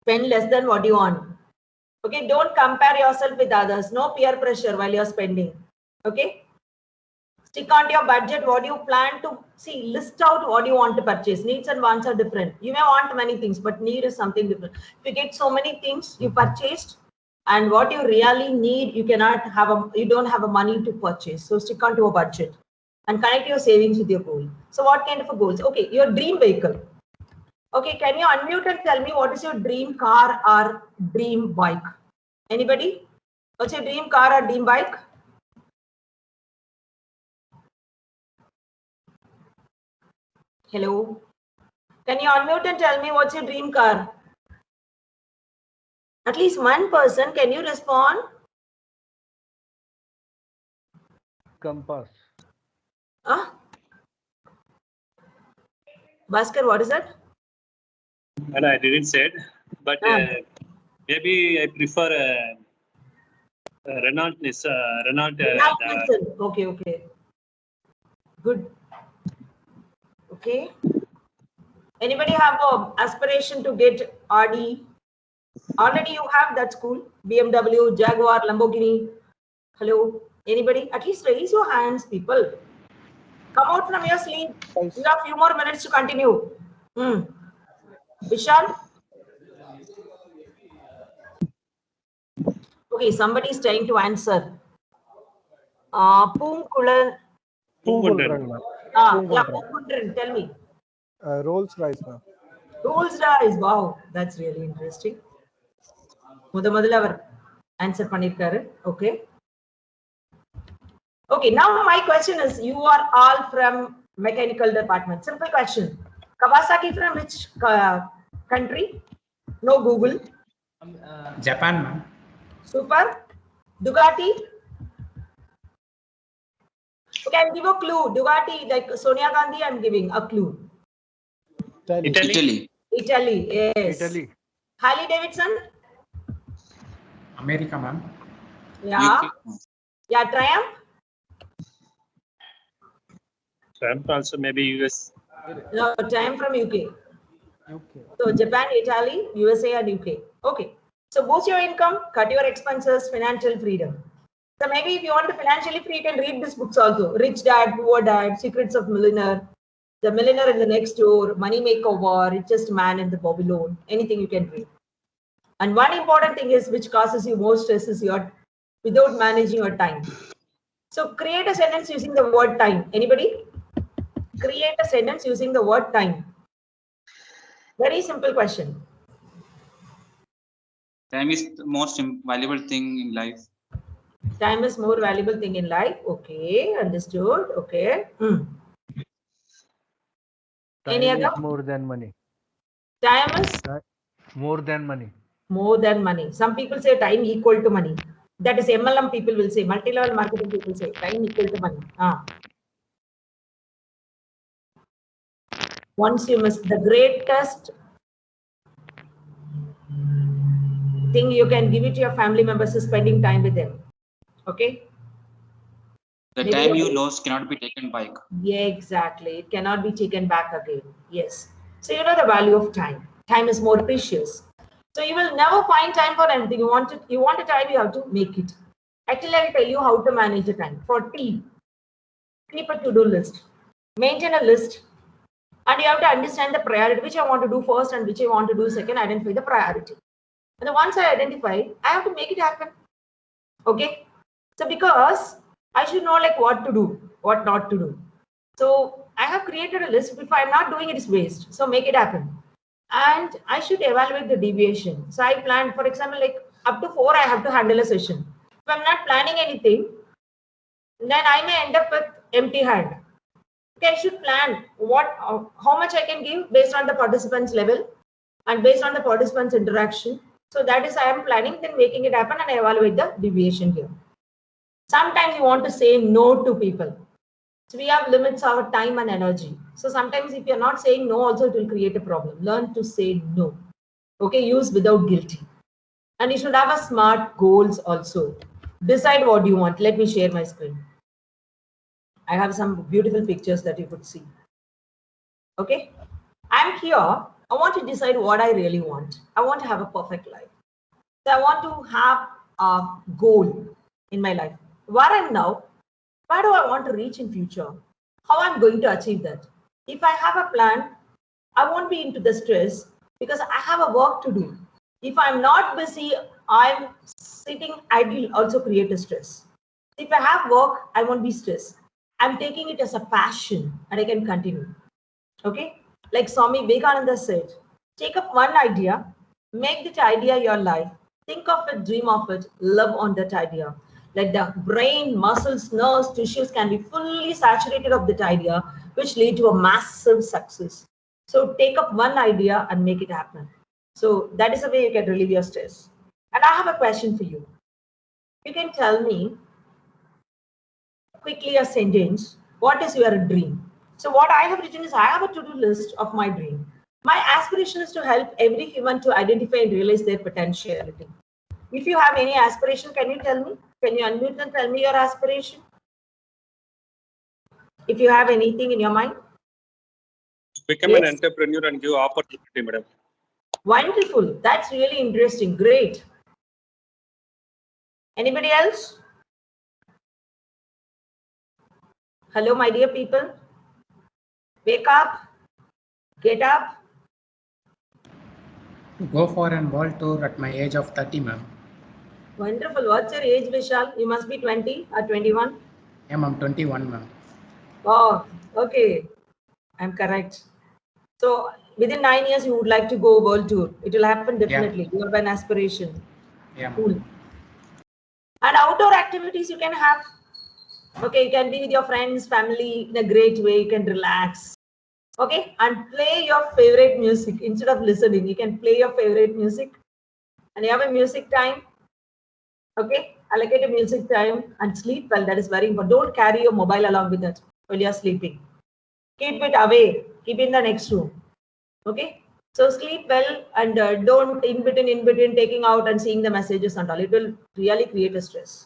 Spend less than what you earn. Okay, don't compare yourself with others. No peer pressure while you're spending. Okay, stick on to your budget. What you plan to see, list out what you want to purchase. Needs and wants are different. You may want many things, but need is something different. If you get so many things you purchased, and what you really need, you don't have a money to purchase. So stick on to a budget and connect your savings with your goal. So what kind of a goals? Okay, your dream vehicle. Okay, can you unmute and tell me what is your dream car or dream bike? Anybody? What's your dream car or dream bike? Hello? Can you unmute and tell me what's your dream car? At least one person, can you respond? Compass. Ah, Bhaskar, what is that? Well, I didn't say it, but maybe I prefer Renault. Renault. Okay. Good. Okay. Anybody have an aspiration to get RD? Already you have that school, BMW, Jaguar, Lamborghini. Hello, anybody? At least raise your hands, people. Come out from your sleep. You have a few more minutes to continue. Vishal? Okay, somebody is trying to answer. Poonkulan. Poonkulan. Poonkulan, tell me. Rolls Royce, ma'am. Rolls Royce, wow, that's really interesting. முதல்ல அவர் answer பண்ணிருக்காரு. Okay. Okay, now my question is, you are all from mechanical department. Simple question. Kawasaki from which country? No Google. Japan, ma'am. Super. Ducati? Okay, I'll give a clue. Ducati, like Sonia Gandhi, I'm giving a clue. Italy. Italy, yes. Italy. Harley Davidson? America, ma'am. Yeah. UK. Yeah, Triumph? Trump also maybe US. No, Triumph from UK. So Japan, Italy, USA and UK. Okay. So boost your income, cut your expenses, financial freedom. So maybe if you want to financially free, you can read these books also. Rich Dad, Poor Dad, Secrets of Millionaire, The Millionaire in the Next Door, Money Makeover, Richest Man in the Babylon. Anything you can read. And one important thing is which causes you more stress is your without managing your time. So create a sentence using the word time. Anybody? Create a sentence using the word time. Very simple question. Time is the most valuable thing in life. Time is more valuable thing in life. Okay, understood. Okay. Time Any other? is more than money. Time is more than money. More than money. Some people say time equal to money. That is MLM people will say. Multi-level marketing people say time equal to money. Once you miss the greatest thing you can give it to your family members is spending time with them. Okay. The time you lost cannot be taken back. Yeah, exactly. It cannot be taken back again. Yes. So you know the value of time. Time is more precious. So you will never find time for anything. You want a time, you have to make it. Actually, I'll tell you how to manage the time. For tea, keep a to-do list. Maintain a list. And you have to understand the priority, which I want to do first and which I want to do second, identify the priority. And once I identify, I have to make it happen. Okay. So because I should know like what to do, what not to do. So I have created a list. If I'm not doing it, it's waste. So make it happen. And I should evaluate the deviation. So I planned, for example, like up to 4, I have to handle a session. If I'm not planning anything, then I may end up with empty hand. Okay, I should plan how much I can give based on the participants level and based on the participants interaction. So that is I am planning, then making it happen, and I evaluate the deviation here. Sometimes you want to say no to people. So we have limits our time and energy. So sometimes if you're not saying no, also it will create a problem. Learn to say no. Okay, use without guilty. And you should have a smart goals also. Decide what you want. Let me share my screen. I have some beautiful pictures that you could see. Okay, I'm here. I want to decide what I really want. I want to have a perfect life. So I want to have a goal in my life. Where I'm now, where do I want to reach in future? How I'm going to achieve that? If I have a plan, I won't be into the stress because I have a work to do. If I'm not busy, I'm sitting idle, also create a stress. If I have work, I won't be stressed. I'm taking it as a passion and I can continue. Okay? Like Swami Vivekananda said, take up one idea, make that idea your life, think of it, dream of it, love on that idea. Like the brain, muscles, nerves, tissues can be fully saturated of that idea, which lead to a massive success. So take up one idea and make it happen. So that is the way you can relieve your stress. And I have a question for you. You can tell me, quickly a sentence. What is your dream? So what I have written is I have a to-do list of my dream. My aspiration is to help every human to identify and realize their potentiality. If you have any aspiration, can you tell me? Can you unmute and tell me your aspiration? If you have anything in your mind. Become an entrepreneur and give opportunity, madam. Wonderful. That's really interesting. Great. Anybody else? Hello, my dear people. Wake up. Get up. Go for a world tour at my age of 30, ma'am. Wonderful. What's your age, Vishal? You must be 20 or 21? Yeah, ma'am, 21, ma'am. Oh, okay. I'm correct. So within 9 years, you would like to go world tour. It will happen definitely. Yeah. You have an aspiration. Yeah. Cool. And outdoor activities you can have. Okay, you can be with your friends, family in a great way. You can relax. Okay, and play your favorite music instead of listening. You can play your favorite music, and you have a music time. Okay, allocate a music time and sleep well. That is very important. Don't carry your mobile along with it while you are sleeping. Keep it away. Keep it in the next room. Okay, so sleep well and don't in between taking out and seeing the messages and all. It will really create a stress.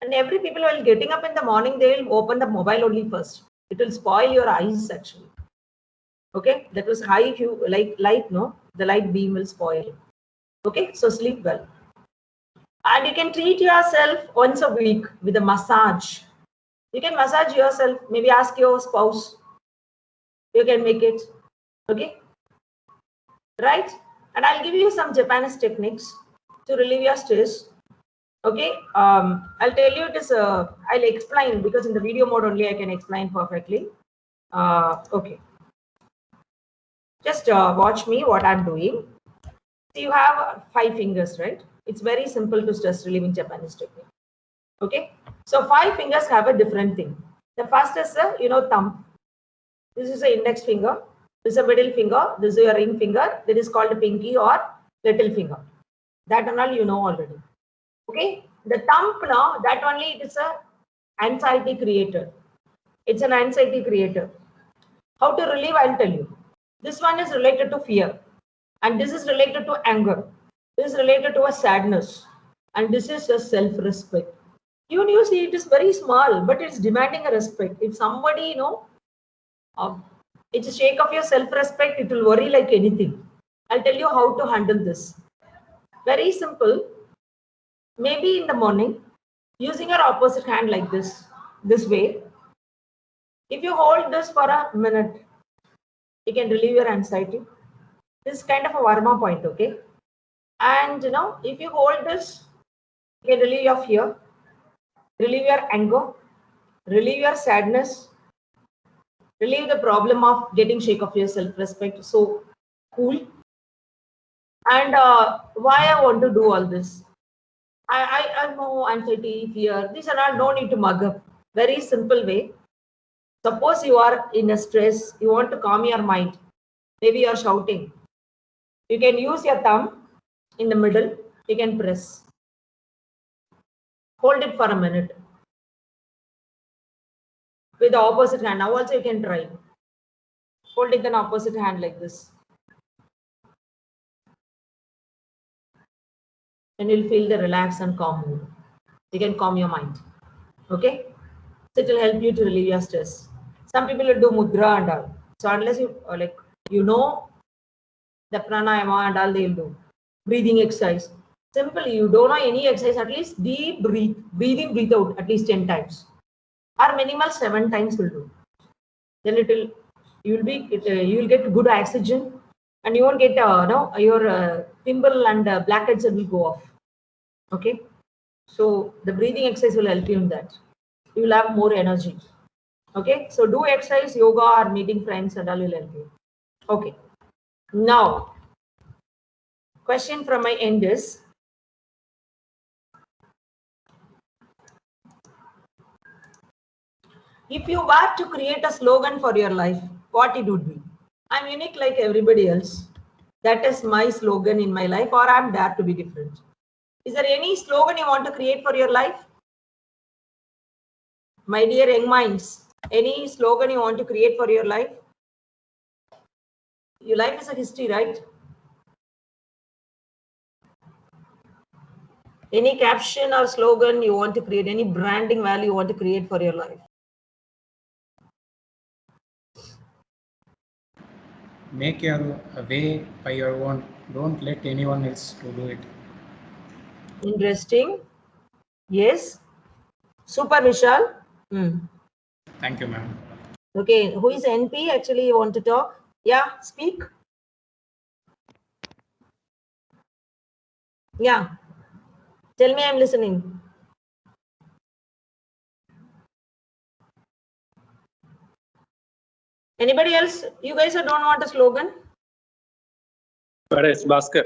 And every people while getting up in the morning, they will open the mobile only first. It will spoil your eyes actually. Okay, that was high hue like light, no, the light beam will spoil. Okay, so sleep well. And you can treat yourself once a week with a massage. You can massage yourself, maybe ask your spouse. You can make it. Okay, right? And I'll give you some Japanese techniques to relieve your stress. Okay, I'll tell you this. I'll explain because in the video mode only I can explain perfectly. Okay, just watch me what I'm doing. So you have 5 fingers, right? It's very simple to stress relieving Japanese technique. Okay, so 5 fingers have a different thing. The first is thumb. This is the index finger. This is a middle finger. This is your ring finger. That is called a pinky or little finger. That and all you know already. Okay, the thumb now, that only it is a anxiety creator. It's an anxiety creator. How to relieve? I'll tell you. This one is related to fear, and this is related to anger. This is related to a sadness, and this is a self-respect. Even you see, it is very small, but it's demanding a respect. If somebody it's a shake of your self-respect, it will worry like anything. I'll tell you how to handle this. Very simple. Maybe in the morning, using your opposite hand like this way. If you hold this for a minute, you can relieve your anxiety. This is kind of a warm-up point, okay? And if you hold this, you can relieve your fear, relieve your anger, relieve your sadness, relieve the problem of getting shake of your self-respect. So cool. And why I want to do all this? I know anxiety, fear, these are all no need to mug up. Very simple way. Suppose you are in a stress, you want to calm your mind. Maybe you are shouting. You can use your thumb in the middle. You can press. Hold it for a minute. With the opposite hand. Now also you can try. Hold it in opposite hand like this. And you'll feel the relax and calm mood. You can calm your mind. Okay? So it will help you to relieve your stress. Some people will do mudra and all. So unless you the pranayama and all, they'll do breathing exercise. Simply, you don't know any exercise, at least deep breathe in, breathe out at least 10 times, or minimal 7 times will do. Then you will get good oxygen, and you won't get your pimple and blackheads will go off. Okay, so the breathing exercise will help you in that. You will have more energy. Okay, so do exercise, yoga, or meeting friends and all will help you. Okay, now question from my end is, if you were to create a slogan for your life, what it would be? I'm unique like everybody else. That is my slogan in my life, or I'm dare to be different. Is there any slogan you want to create for your life? My dear young minds, any slogan you want to create for your life? Your life is a history, right? Any caption or slogan you want to create, any branding value you want to create for your life? Make your way by your own. Don't let anyone else to do it. Interesting. Yes. Super Vishal. Thank you, ma'am. Okay, who is NP? Actually, you want to talk? Yeah, speak. Yeah. Tell me, I'm listening. Anybody else? You guys don't want a slogan? But it's Bhaskar.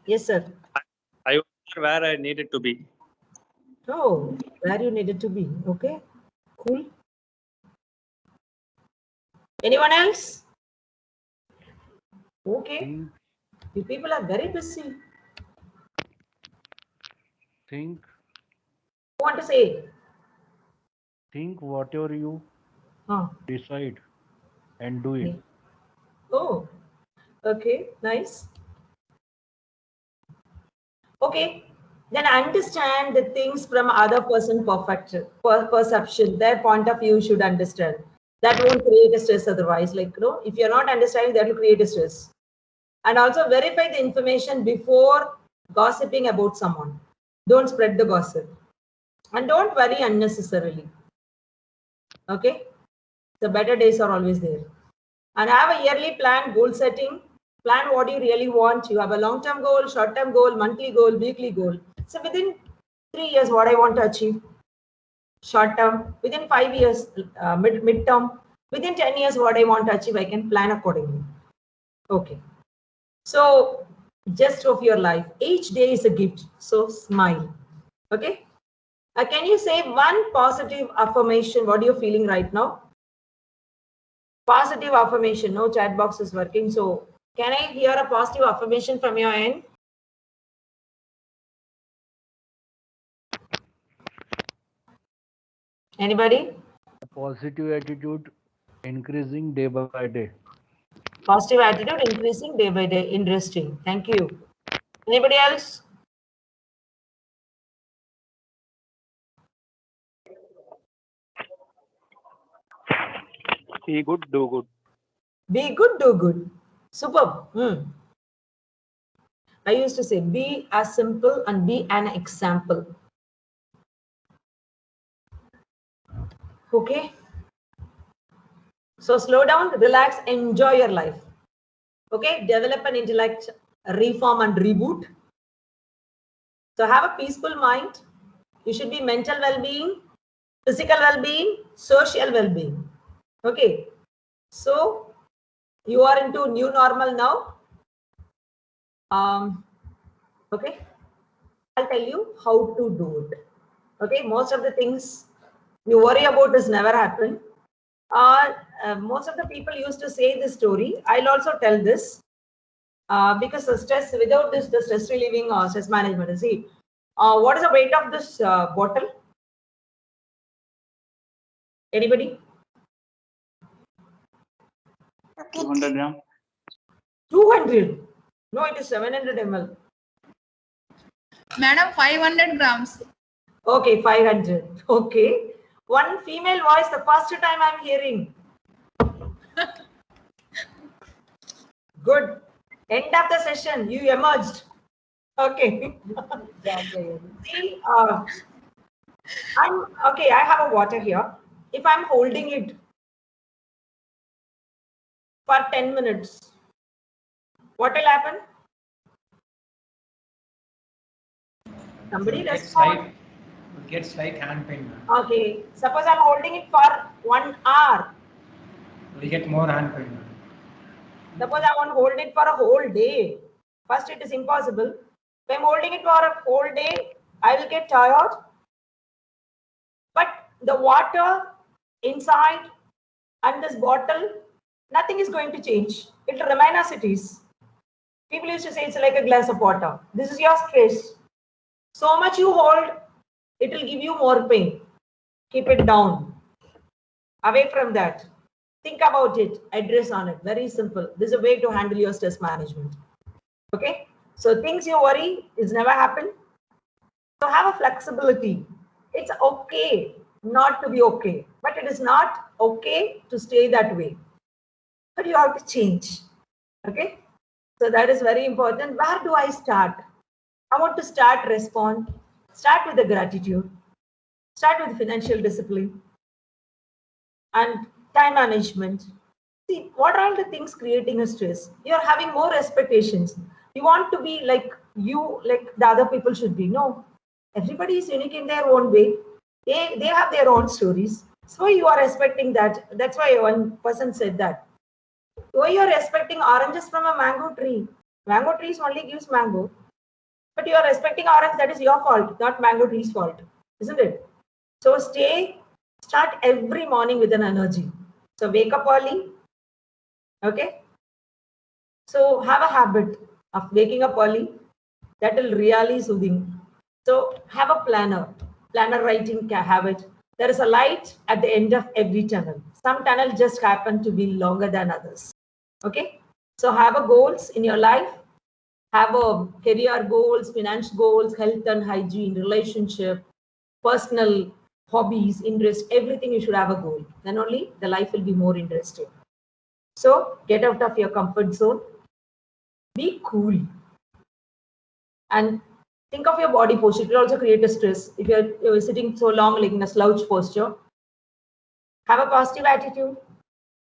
Yes, sir. I was where I needed to be. Oh, where you needed to be. Okay, cool. Anyone else? Okay. You people are very busy. Think. Who want to say? Think whatever you decide and do it. Oh, okay, nice. Okay, then understand the things from other person perception, their point of view should understand. That won't create a stress otherwise. Like, if you're not understanding, that will create a stress. And also verify the information before gossiping about someone. Don't spread the gossip. And don't worry unnecessarily. Okay? The better days are always there. And have a yearly plan, goal setting. Plan what you really want. You have a long-term goal, short-term goal, monthly goal, weekly goal. So within 3 years, what I want to achieve. Short-term, within 5 years, mid-term, within 10 years, what I want to achieve, I can plan accordingly. Okay. So just of your life, each day is a gift. So smile. Okay. Can you say one positive affirmation? What are you feeling right now? Positive affirmation. No chat box is working. So can I hear a positive affirmation from your end? Anybody? A positive attitude increasing day by day. Positive attitude increasing day by day. Interesting. Thank you. Anybody else? Be good, do good. Be good, do good. Superb. I used to say, be as simple and be an example. Okay. So slow down, relax, enjoy your life. Okay. Develop an intellect, reform and reboot. So have a peaceful mind. You should be mental well-being, physical well-being, social well-being. Okay. So you are into new normal now. Okay. I'll tell you how to do it. Okay. Most of the things you worry about has never happened. Most of the people used to say this story. I'll also tell this because the stress, without this, the stress relieving stress management. See, what is the weight of this bottle? Anybody? 200 gram. 200. No, it is 700 ml. Madam, 500 grams. Okay, 500. Okay. One female voice, the first time I'm hearing. Good. End of the session, you emerged. Okay. See, I have a water here. If I'm holding it for 10 minutes, what will happen? Somebody respond. Get slight hand pain. Okay. Suppose I'm holding it for 1 hour. We get more hand pain. Suppose I want to hold it for a whole day. First, it is impossible. If I'm holding it for a whole day, I will get tired. But the water inside and this bottle, nothing is going to change. It will remain as it is. People used to say it's like a glass of water. This is your stress. So much you hold, it will give you more pain. Keep it down. Away from that. Think about it. Address on it. Very simple. This is a way to handle your stress management. Okay. So things you worry is never happen. So have a flexibility. It's okay not to be okay, but it is not okay to stay that way. But you have to change. Okay. So that is very important. Where do I start? I want to start with the gratitude, start with financial discipline and time management. See, what are all the things creating a stress? You're having more expectations. You want to be like the other people should be. No, everybody is unique in their own way. They have their own stories. So you are expecting that. That's why one person said that. Why you are expecting oranges from a mango tree? Mango trees only gives mango. But you are expecting orange, that is your fault, not mango tree's fault, isn't it? So start every morning with an energy. So wake up early, okay? So have a habit of waking up early. That will really soothing. So have a planner writing habit. There is a light at the end of every tunnel. Some tunnel just happen to be longer than others, okay? So have a goals in your life. Have a career goals, finance goals, health and hygiene, relationship, personal hobbies, interest, everything you should have a goal. Then only the life will be more interesting. So get out of your comfort zone. Be cool. And think of your body posture. It will also create a stress. If you're sitting so long like in a slouch posture, have a positive attitude.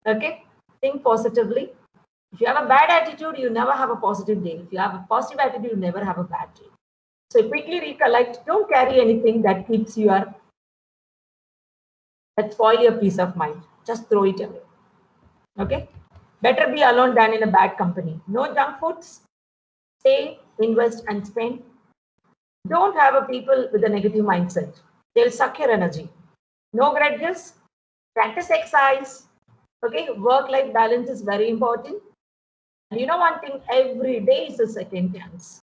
Okay? Think positively. If you have a bad attitude, you never have a positive day. If you have a positive attitude, you never have a bad day. So quickly recollect, don't carry anything that keeps that spoil your peace of mind. Just throw it away. Okay? Better be alone than in a bad company. No junk foods. Save, invest, and spend. Don't have a people with a negative mindset. They'll suck your energy. No grudges. Practice exercise. Okay? Work-life balance is very important. And you know one thing, every day is a second chance.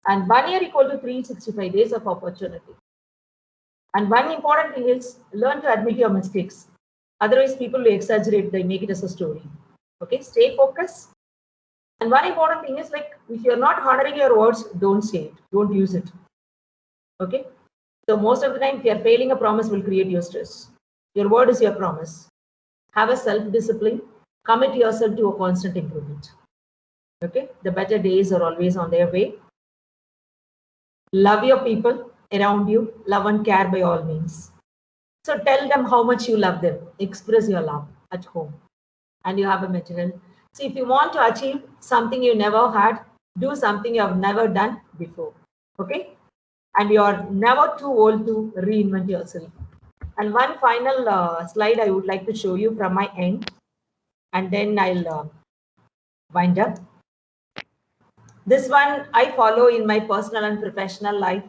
And 1 year equal to 365 days of opportunity. And one important thing is learn to admit your mistakes. Otherwise, people will exaggerate, they make it as a story. Okay, stay focused. And one important thing is like, if you're not honoring your words, don't say it, don't use it. Okay, so most of the time, if you're failing a promise, will create your stress. Your word is your promise. Have a self-discipline, commit yourself to a constant improvement. Okay, the better days are always on their way. Love your people around you, love and care by all means. So tell them how much you love them. Express your love at home. And you have a material. So if you want to achieve something you never had, do something you have never done before. Okay? And you are never too old to reinvent yourself. And one final slide I would like to show you from my end. And then I'll wind up. This one I follow in my personal and professional life.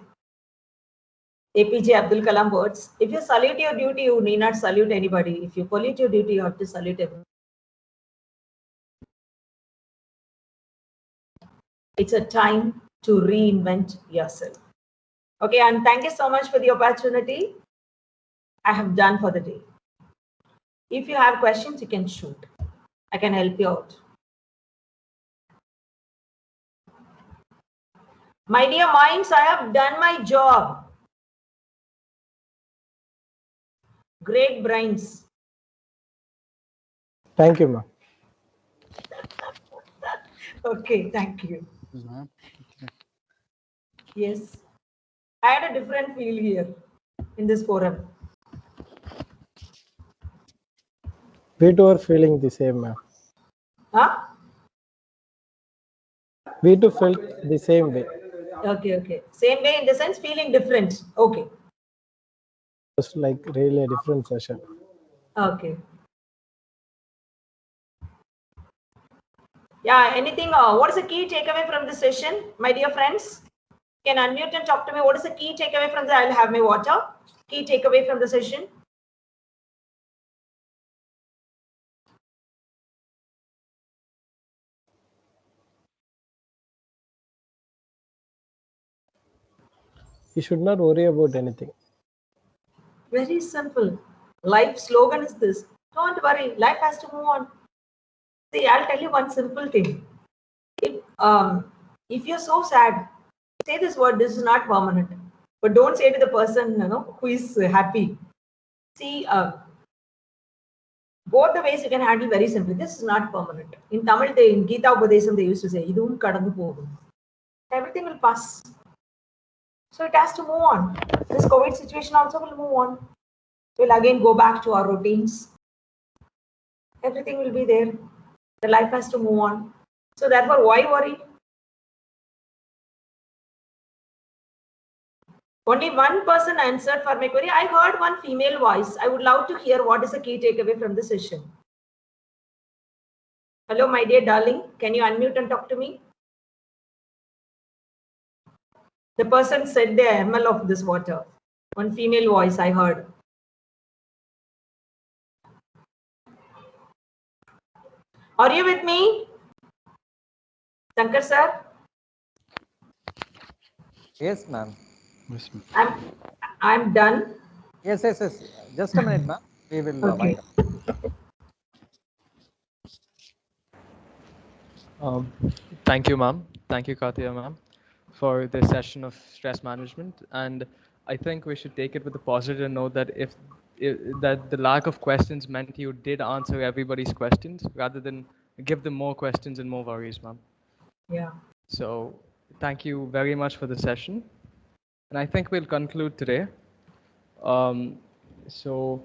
APJ Abdul Kalam words. If you salute your duty, you need not salute anybody. If you pollute your duty, you have to salute everyone. It's a time to reinvent yourself. Okay, and thank you so much for the opportunity. I have done for the day. If you have questions, you can shoot. I can help you out. My dear minds, I have done my job. Great brains. Thank you, ma'am. Okay, thank you. Yes, I had a different feel here in this forum. We too are feeling the same, ma'am. Huh? We too felt the same way. Okay, okay. Same way in the sense feeling different. Okay. It's like really a different session. Okay. Yeah, anything, what is the key takeaway from this session, my dear friends? Can unmute and talk to me. What is the key takeaway from the, I'll have my water. Key takeaway from the session. You should not worry about anything. Very simple. Life slogan is this. Don't worry, life has to move on. See, I'll tell you one simple thing. If you're so sad, say this word, this is not permanent. But don't say to the person, who is happy. See, both the ways you can handle very simply. This is not permanent. In Tamil, in Gita Upadesam, they used to say, Idum kadandu pogum. Everything will pass. So it has to move on. This COVID situation also will move on. We'll again go back to our routines. Everything will be there. The life has to move on. So therefore, why worry? Only one person answered for my query. I heard one female voice. I would love to hear what is the key takeaway from the session. Hello, my dear darling. Can you unmute and talk to me? The person said the ml of this water. One female voice I heard. Are you with me? Shankar sir? Yes, ma'am. Yes, ma'am. I'm done. Yes. Just a minute, ma'am. We will wind up. Thank you, ma'am. Thank you, Karthiya, ma'am, for this session of stress management. And I think we should take it with a positive note that if that the lack of questions meant you did answer everybody's questions rather than give them more questions and more worries, ma'am. Yeah. So thank you very much for the session. And I think we'll conclude today. So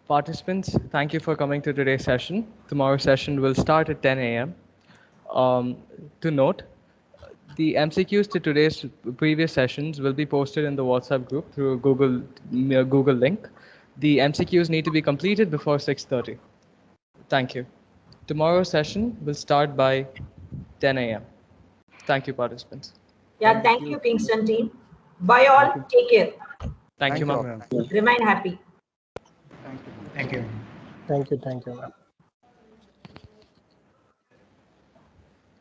participants, thank you for coming to today's session. Tomorrow's session will start at 10 a.m. To note, the MCQs to today's previous sessions will be posted in the WhatsApp group through Google link. The MCQs need to be completed before 6:30. Thank you. Tomorrow's session will start by 10 a.m. Thank you, participants. Yeah, thank you, Kingston team. Bye all. Take care. Thank you, ma'am. Remain happy. Thank you. Thank you, ma'am.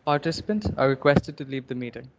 Participants are requested to leave the meeting.